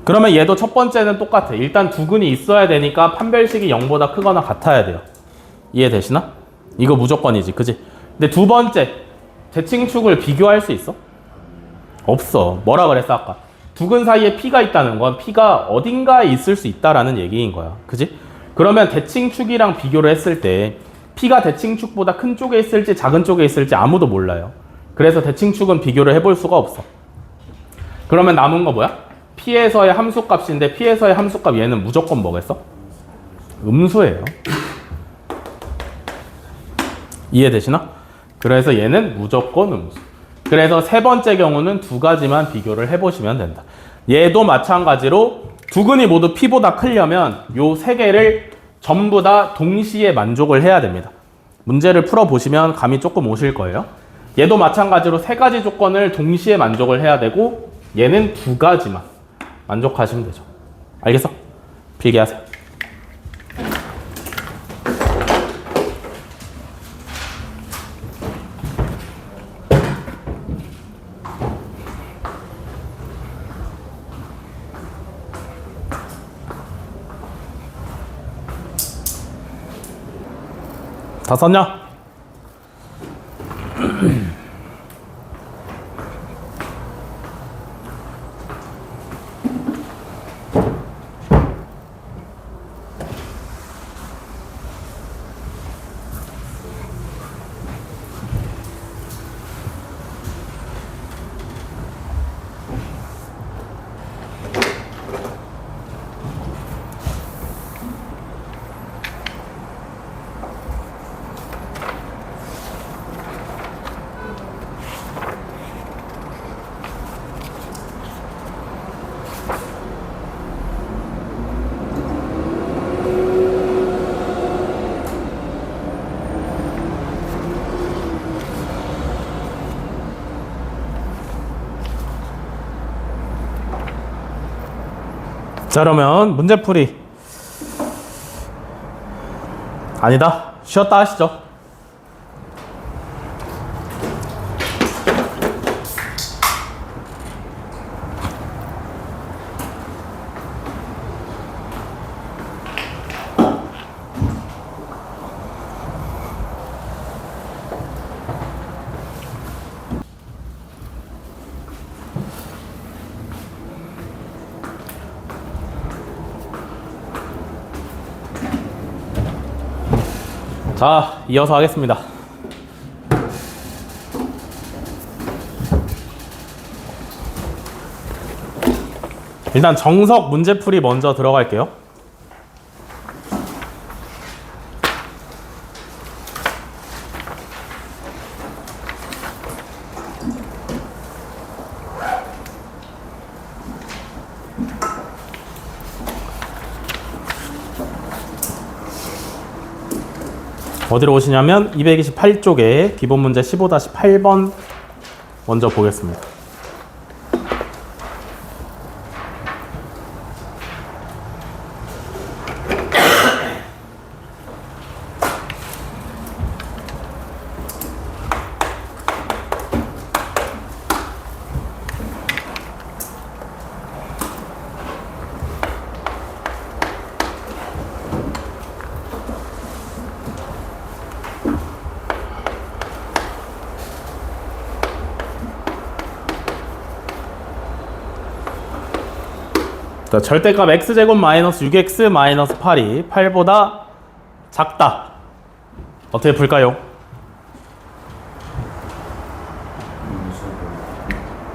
그러면 얘도 첫 번째는 똑같아. 일단 두 근이 있어야 되니까 판별식이 0보다 크거나 같아야 돼요. 이해되시나? 이거 무조건이지. 그지? 근데 두 번째 대칭축을 비교할 수 있어? 없어. 뭐라 그랬어 아까? 두 근 사이에 P가 있다는 건 P가 어딘가에 있을 수 있다라는 얘기인 거야. 그지? 그러면 대칭축이랑 비교를 했을 때 P가 대칭축보다 큰 쪽에 있을지 작은 쪽에 있을지 아무도 몰라요. 그래서 대칭축은 비교를 해볼 수가 없어. 그러면 남은 거 뭐야? P에서의 함수값인데 P에서의 함수값 얘는 무조건 뭐겠어? 음수예요. 이해되시나? 그래서 얘는 무조건 음수. 그래서 세 번째 경우는 두 가지만 비교를 해보시면 된다. 얘도 마찬가지로 두 근이 모두 P보다 크려면 요 세 개를 전부 다 동시에 만족을 해야 됩니다. 문제를 풀어보시면 감이 조금 오실 거예요. 얘도 마찬가지로 세 가지 조건을 동시에 만족을 해야 되고 얘는 두 가지만 만족하시면 되죠. 알겠어? 필기하세요. 다 썼냐? 자, 그러면 문제풀이 아니다. 쉬었다 하시죠. 자, 이어서 하겠습니다. 일단 정석 문제풀이 먼저 들어갈게요. 어디로 오시냐면 228쪽에 기본 문제 15-8번 먼저 보겠습니다. 자, 절대값 x제곱 마이너스 6x 마이너스 8이 8보다 작다. 어떻게 풀까요?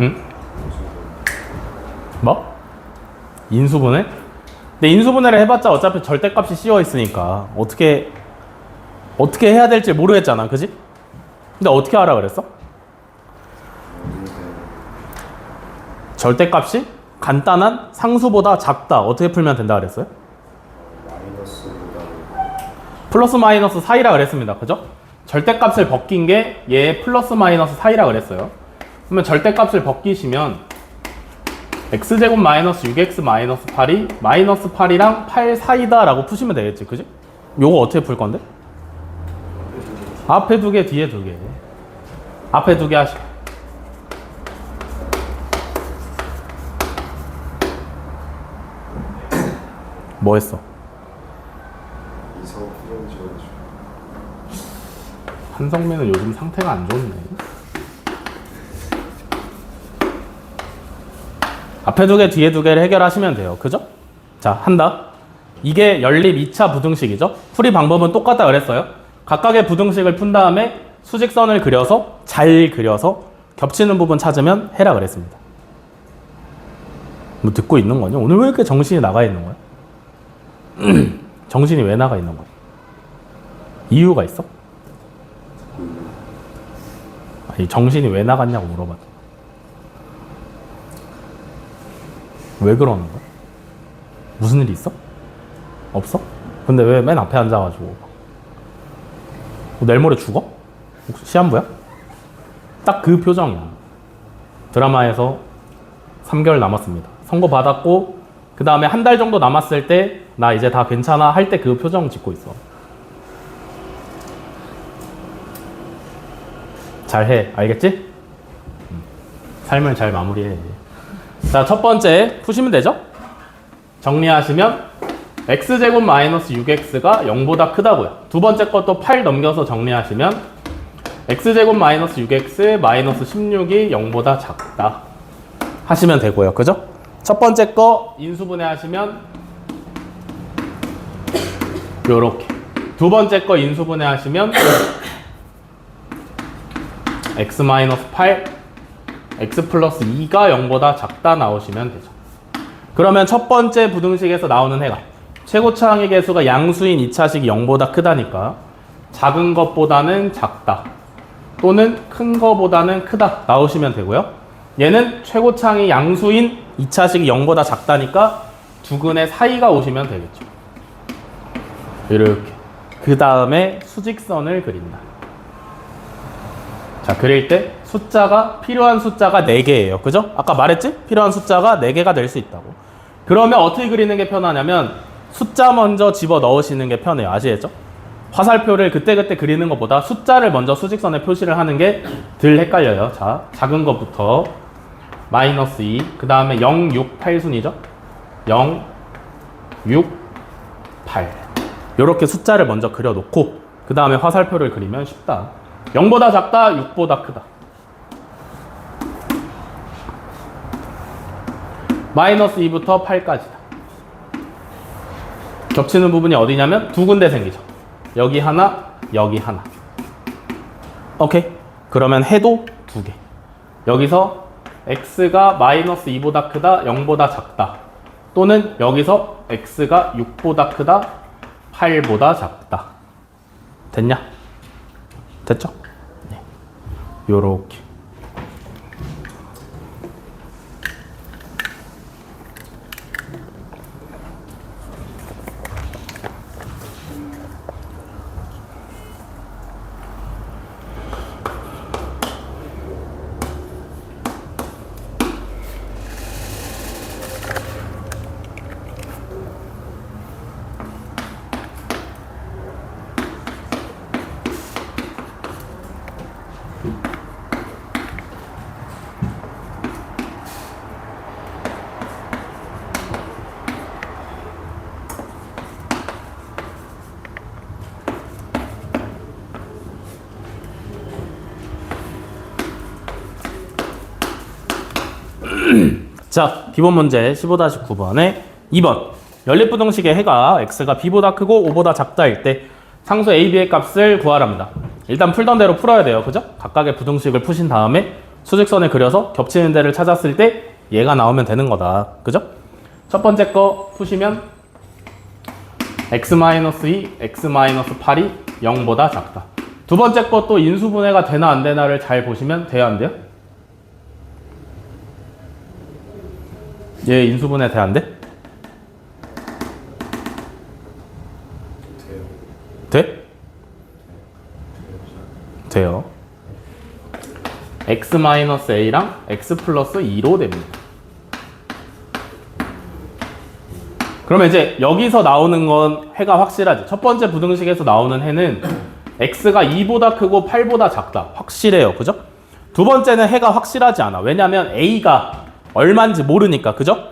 응? 뭐? 인수분해? 근데 인수분해를 해봤자 어차피 절대값이 씌워 있으니까 어떻게 해야 될지 모르겠잖아, 그지? 근데 어떻게 하라 그랬어? 절대값이 간단한 상수보다 작다. 어떻게 풀면 된다 그랬어요? 마이너스보다 플러스 마이너스 사이라 그랬습니다. 그죠? 절대값을 벗긴 게 얘 플러스 마이너스 사이라 그랬어요. 그러면 절대값을 벗기시면 x제곱 마이너스 6x 마이너스 8이 마이너스 8이랑 8 사이다 라고 푸시면 되겠지. 그지? 요거 어떻게 풀 건데? 앞에 두 개, 뒤에 두 개. 앞에 두 개 하시고. 뭐 했어? 이성 풀어 지어가지고 한성민은 요즘 상태가 안 좋네. 앞에 두 개, 뒤에 두 개를 해결하시면 돼요. 그죠? 자, 한다. 이게 연립 2차 부등식이죠? 풀이 방법은 똑같다 그랬어요. 각각의 부등식을 푼 다음에 수직선을 그려서 잘 그려서 겹치는 부분 찾으면 해라 그랬습니다. 뭐 듣고 있는 거냐? 오늘 왜 이렇게 정신이 나가 있는 거야? 정신이 왜 나가 있는 거야? 이유가 있어? 아니, 정신이 왜 나갔냐고 물어봤죠. 왜 그러는 거야? 무슨 일 있어? 없어? 근데 왜 맨 앞에 앉아가지고 뭐 내일 모레 죽어? 혹시 시한부야? 딱 그 표정이야. 드라마에서 3개월 남았습니다. 선고 받았고 그 다음에 한 달 정도 남았을 때 나 이제 다 괜찮아 할 때 그 표정 짓고 있어. 잘해. 알겠지? 삶을 잘 마무리해. 자, 첫 번째 푸시면 되죠? 정리하시면 x제곱 마이너스 6x가 0보다 크다고요. 두 번째 것도 8 넘겨서 정리하시면 x제곱 마이너스 6x 마이너스 16이 0보다 작다 하시면 되고요. 그죠? 첫 번째 거 인수분해 하시면 요렇게. 두 번째 거 인수분해 하시면 x 마이너스 8 x 플러스 2가 0보다 작다 나오시면 되죠. 그러면 첫 번째 부등식에서 나오는 해가 최고차항의 개수가 양수인 2차식이 0보다 크다니까 작은 것보다는 작다 또는 큰 것보다는 크다 나오시면 되고요. 얘는 최고차항이 양수인 2차식이 0보다 작다니까 두근의 사이가 오시면 되겠죠. 이렇게. 그 다음에 수직선을 그린다. 자, 그릴 때 필요한 숫자가 4개예요. 그죠? 아까 말했지? 필요한 숫자가 4개가 될 수 있다고. 그러면 어떻게 그리는 게 편하냐면 숫자 먼저 집어 넣으시는 게 편해요. 아시겠죠? 화살표를 그때그때 그리는 것보다 숫자를 먼저 수직선에 표시를 하는 게 덜 헷갈려요. 자, 작은 것부터 마이너스 2, 그 다음에 0, 6, 8순이죠? 0, 6, 8. 이렇게 숫자를 먼저 그려놓고 그 다음에 화살표를 그리면 쉽다. 0보다 작다, 6보다 크다. 마이너스 2부터 8까지다. 겹치는 부분이 어디냐면 두 군데 생기죠. 여기 하나, 여기 하나. 오케이? 그러면 해도 두 개. 여기서 x가 마이너스 2보다 크다, 0보다 작다. 또는 여기서 x가 6보다 크다, 8보다 작다. 됐냐? 됐죠? 네. 요렇게. 자, 기본 문제 15-9번에 2번. 연립부등식의 해가 x가 b보다 크고 5보다 작다일 때 상수 a, b의 값을 구하랍니다. 일단 풀던 대로 풀어야 돼요. 그죠? 각각의 부등식을 푸신 다음에 수직선을 그려서 겹치는 데를 찾았을 때 얘가 나오면 되는 거다. 그죠? 첫 번째 거 푸시면 x-2, x-8이 0보다 작다. 두 번째 것도 인수분해가 되나 안 되나를 잘 보시면 돼요, 안 돼요? 얘 인수분해 돼, 안 돼? 돼요. 돼? 돼요. x-a랑 x 플러스 2로 됩니다. 그러면 이제 여기서 나오는 건 해가 확실하지. 첫 번째 부등식에서 나오는 해는 x가 2보다 크고 8보다 작다. 확실해요. 그죠? 두 번째는 해가 확실하지 않아. 왜냐면 a가 얼마인지 모르니까. 그죠?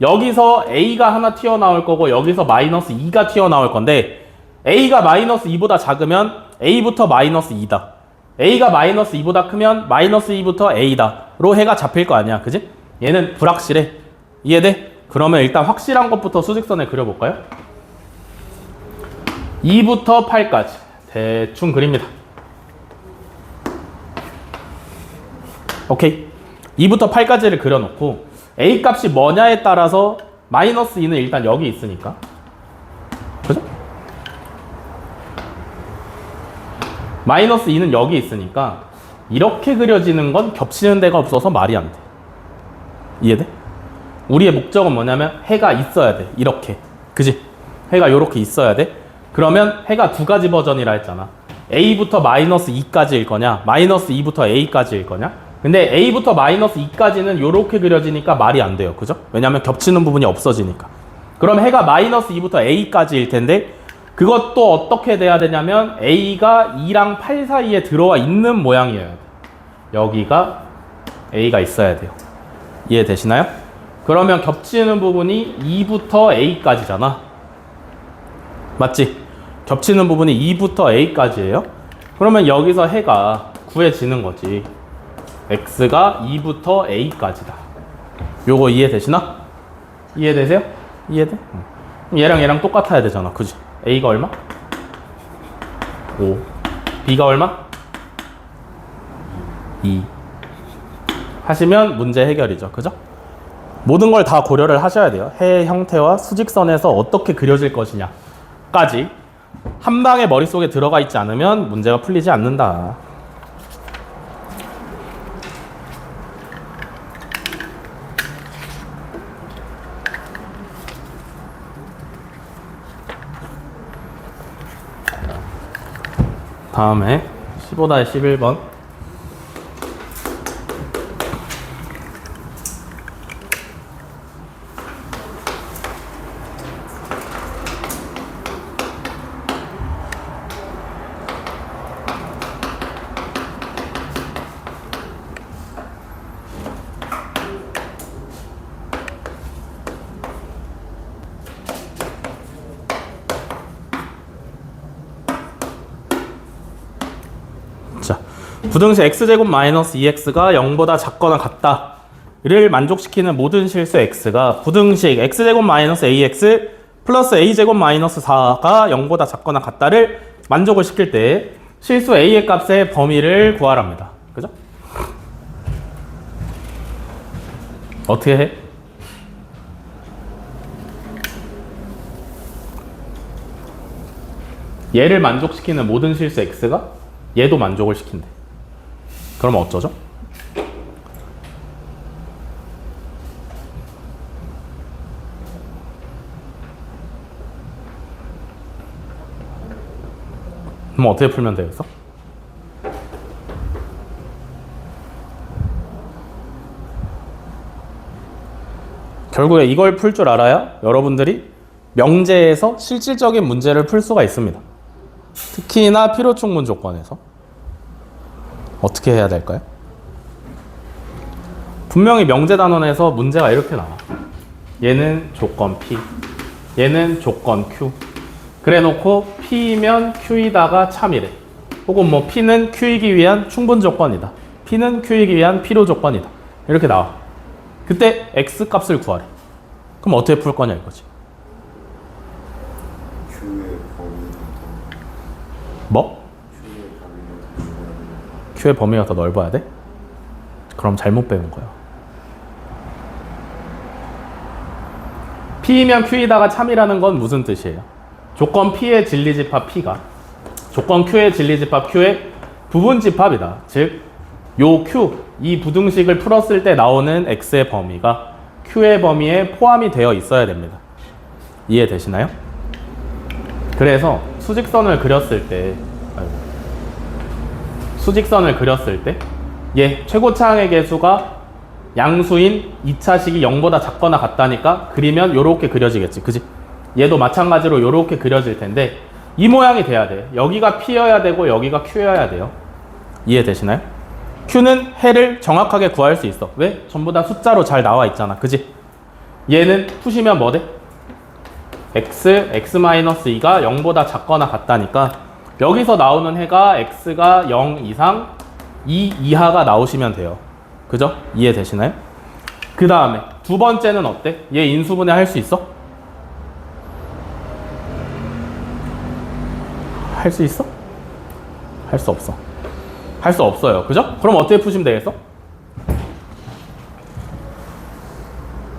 여기서 a가 하나 튀어나올 거고 여기서 마이너스 2가 튀어나올 건데 a가 마이너스 2보다 작으면 a부터 마이너스 2다. a가 마이너스 2보다 크면 마이너스 2부터 a다. 로 해가 잡힐 거 아니야. 그지? 얘는 불확실해. 이해돼? 그러면 일단 확실한 것부터 수직선에 그려볼까요? 2부터 8까지 대충 그립니다. 오케이. 2부터 8까지를 그려놓고 a 값이 뭐냐에 따라서 마이너스 2는 일단 여기 있으니까. 그죠? 마이너스 2는 여기 있으니까 이렇게 그려지는 건 겹치는 데가 없어서 말이 안 돼. 이해돼? 우리의 목적은 뭐냐면 해가 있어야 돼. 이렇게. 그지? 해가 이렇게 있어야 돼. 그러면 해가 두 가지 버전이라 했잖아. a부터 마이너스 2까지일 거냐 마이너스 2부터 a까지일 거냐. 근데 a부터 마이너스 2까지는 이렇게 그려지니까 말이 안 돼요. 그죠? 왜냐면 겹치는 부분이 없어지니까. 그럼 해가 마이너스 2부터 a까지일 텐데 그것도 어떻게 돼야 되냐면 a가 2랑 8 사이에 들어와 있는 모양이어야 돼. 여기가 a가 있어야 돼요. 이해되시나요? 그러면 겹치는 부분이 2부터 a까지잖아. 맞지? 겹치는 부분이 2부터 a까지예요. 그러면 여기서 해가 구해지는 거지. x가 2부터 a까지다. 요거 이해되시나? 이해되세요? 이해돼? 얘랑 얘랑 똑같아야 되잖아. 그지? a가 얼마? 5. b가 얼마? 2. 하시면 문제 해결이죠. 그죠? 모든 걸 다 고려를 하셔야 돼요. 해의 형태와 수직선에서 어떻게 그려질 것이냐까지 한 방에 머릿속에 들어가 있지 않으면 문제가 풀리지 않는다. 다음에 15-11번 부등식 x제곱 마이너스 2x가 0보다 작거나 같다를 만족시키는 모든 실수 x가 부등식 x제곱 마이너스 ax 플러스 a제곱 마이너스 4가 0보다 작거나 같다를 만족을 시킬 때 실수 a의 값의 범위를 구하랍니다. 그죠? 어떻게 해? 얘를 만족시키는 모든 실수 x가 얘도 만족을 시킨대. 그럼 어쩌죠? 그럼 어떻게 풀면 되겠어? 결국에 이걸 풀 줄 알아야 여러분들이 명제에서 실질적인 문제를 풀 수가 있습니다. 특히나 필요충분 조건에서. 어떻게 해야 될까요? 분명히 명제단원에서 문제가 이렇게 나와. 얘는 조건 P, 얘는 조건 Q. 그래 놓고 P이면 Q이다가 참이래. 혹은 뭐 P는 Q이기 위한 충분 조건이다. P는 Q이기 위한 필요 조건이다. 이렇게 나와. 그때 X 값을 구하래. 그럼 어떻게 풀 거냐 이거지. 뭐? Q의 범위가 더 넓어야 돼? 그럼 잘못 배운 거야. P이면 Q이다가 참이라는 건 무슨 뜻이에요? 조건 P의 진리집합 P가 조건 Q의 진리집합 Q의 부분집합이다. 즉, 요 Q, 이 부등식을 풀었을 때 나오는 X의 범위가 Q의 범위에 포함이 되어 있어야 됩니다. 이해되시나요? 그래서 수직선을 그렸을 때 얘 최고차항의 개수가 양수인 2차식이 0보다 작거나 같다니까 그리면 요렇게 그려지겠지. 그지? 얘도 마찬가지로 요렇게 그려질 텐데 이 모양이 돼야 돼. 여기가 P여야 되고 여기가 Q여야 돼요. 이해되시나요? Q는 해를 정확하게 구할 수 있어. 왜? 전부 다 숫자로 잘 나와 있잖아. 그지? 얘는 푸시면 뭐 돼? x-2가 0보다 작거나 같다니까 여기서 나오는 해가 x가 0 이상 2 이하가 나오시면 돼요. 그죠? 이해되시나요? 그 다음에 두 번째는 어때? 얘 인수분해 할 수 있어? 할 수 있어? 할 수 없어. 할 수 없어요. 그죠? 그럼 어떻게 푸시면 되겠어?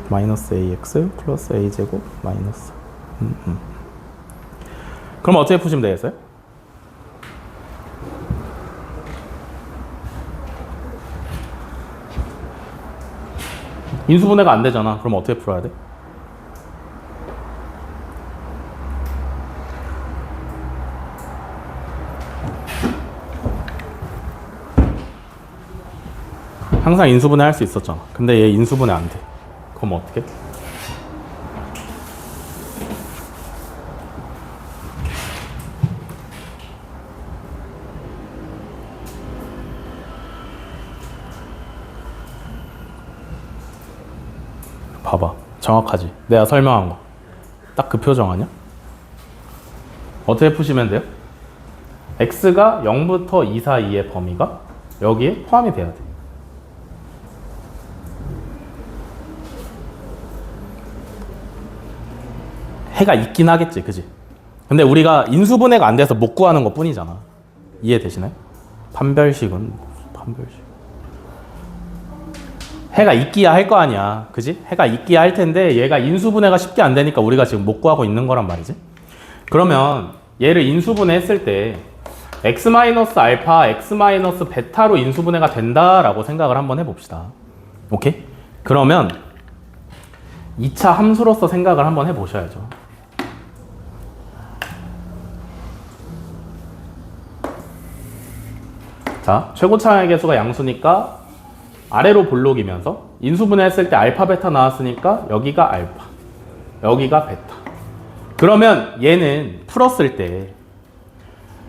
마이너스 ax 플러스 a제곱 마이너스 그럼 어떻게 푸시면 되겠어요? 인수분해가 안 되잖아. 그럼 어떻게 풀어야 돼? 항상 인수분해 할 수 있었잖아. 근데 얘 인수분해 안 돼. 그럼 어떻게? 봐봐. 정확하지? 내가 설명한 거. 딱 그 표정 아니야? 어떻게 푸시면 돼요? x가 0부터 2 사이의 범위가 여기에 포함이 돼야 돼. 해가 있긴 하겠지, 그지? 근데 우리가 인수분해가 안 돼서 못 구하는 것 뿐이잖아. 이해되시나요? 판별식은 판별식. 해가 있기야 할 거 아니야, 그지? 해가 있기야 할 텐데 얘가 인수분해가 쉽게 안 되니까 우리가 지금 못 구하고 있는 거란 말이지. 그러면 얘를 인수분해 했을 때 x-알파, x-베타로 인수분해가 된다라고 생각을 한번 해봅시다. 오케이? 그러면 2차 함수로서 생각을 한번 해보셔야죠. 자, 최고차항의 개수가 양수니까 아래로 볼록이면서 인수분해 했을 때 알파, 베타 나왔으니까 여기가 알파, 여기가 베타. 그러면 얘는 풀었을 때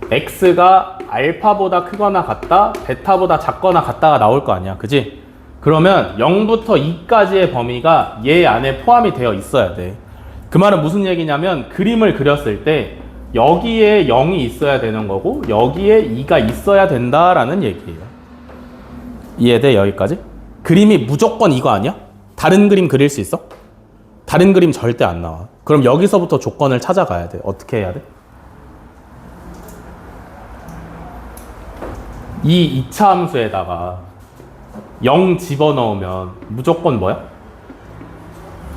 x가 알파보다 크거나 같다, 베타보다 작거나 같다가 나올 거 아니야, 그지? 그러면 0부터 2까지의 범위가 얘 안에 포함이 되어 있어야 돼. 그 말은 무슨 얘기냐면 그림을 그렸을 때 여기에 0이 있어야 되는 거고 여기에 2가 있어야 된다라는 얘기예요. 이해돼? 여기까지? 그림이 무조건 이거 아니야? 다른 그림 그릴 수 있어? 다른 그림 절대 안 나와. 그럼 여기서부터 조건을 찾아가야 돼. 어떻게 해야 돼? 이 2차 함수에다가 0 집어넣으면 무조건 뭐야?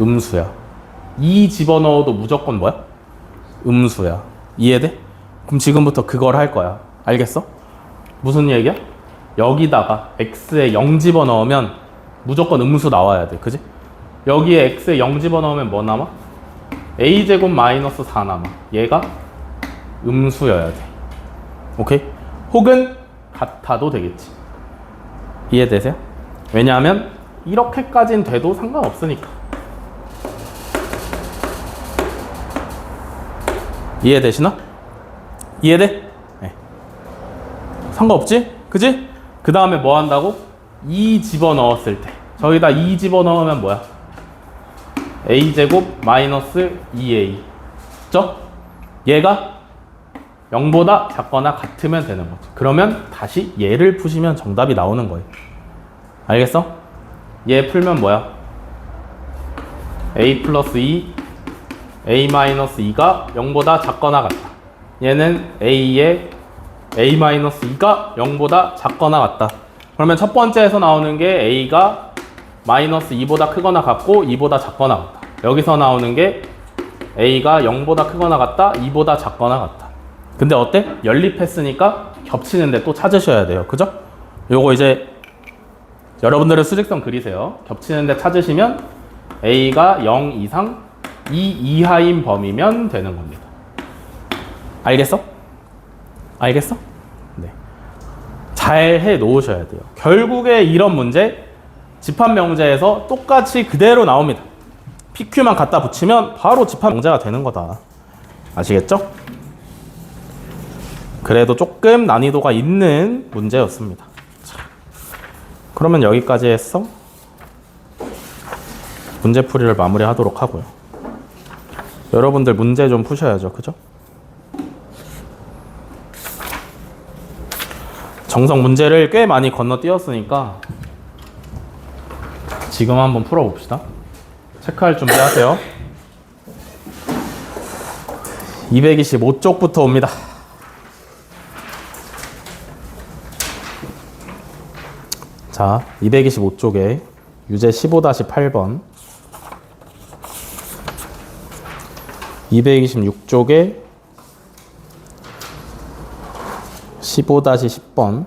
음수야. 2 집어넣어도 무조건 뭐야? 음수야. 이해돼? 그럼 지금부터 그걸 할 거야. 알겠어? 무슨 얘기야? 여기다가 x에 0 집어넣으면 무조건 음수 나와야 돼. 그지? 여기에 x에 0 집어넣으면 뭐 남아? a제곱 마이너스 4 남아. 얘가 음수여야 돼. 오케이? 혹은 같아도 되겠지. 이해되세요? 왜냐하면 이렇게까진 돼도 상관없으니까. 이해되시나? 이해돼? 네. 상관없지? 그지? 그 다음에 뭐 한다고? 2 집어넣었을 때 저기다 2 집어넣으면 뭐야? a제곱 마이너스 2a 그죠? 얘가 0보다 작거나 같으면 되는 거지. 그러면 다시 얘를 푸시면 정답이 나오는 거예요. 알겠어? 얘 풀면 뭐야? a 플러스 2 a 마이너스 2가 0보다 작거나 같다. 얘는 a의 a 마이너스 2가 0보다 작거나 같다. 그러면 첫 번째에서 나오는 게 a가 마이너스 2보다 크거나 같고 2보다 작거나 같다. 여기서 나오는 게 A가 0보다 크거나 같다, 2보다 작거나 같다. 근데 어때? 연립했으니까 겹치는데 또 찾으셔야 돼요. 그죠? 요거 이제 여러분들은 수직선 그리세요. 겹치는데 찾으시면 A가 0 이상 2 이하인 범위면 되는 겁니다. 알겠어? 알겠어? 네. 잘 해 놓으셔야 돼요. 결국에 이런 문제 집합명제에서 똑같이 그대로 나옵니다. PQ만 갖다 붙이면 바로 집합명제가 되는 거다. 아시겠죠? 그래도 조금 난이도가 있는 문제였습니다. 자, 그러면 여기까지 했어. 문제풀이를 마무리하도록 하고요. 여러분들 문제 좀 푸셔야죠. 그죠? 정석 문제를 꽤 많이 건너뛰었으니까 지금 한번 풀어봅시다. 체크할 준비하세요. 225쪽부터 옵니다. 자, 225쪽에 유제 15-8번, 226쪽에 15-10번,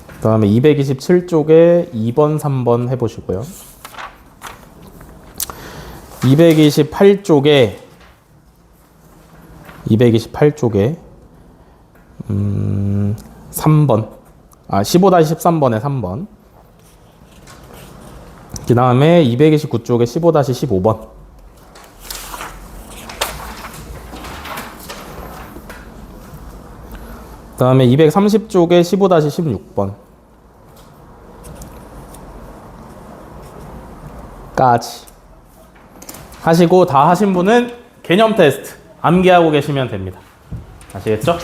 그 다음에 227쪽에 2번, 3번 해보시고요. 228쪽에 3번, 15-13번에 3번, 그 다음에 229쪽에 15-15번, 그 다음에 230쪽에 15-16번 까지 하시고, 다 하신 분은 개념 테스트 암기하고 계시면 됩니다. 아시겠죠?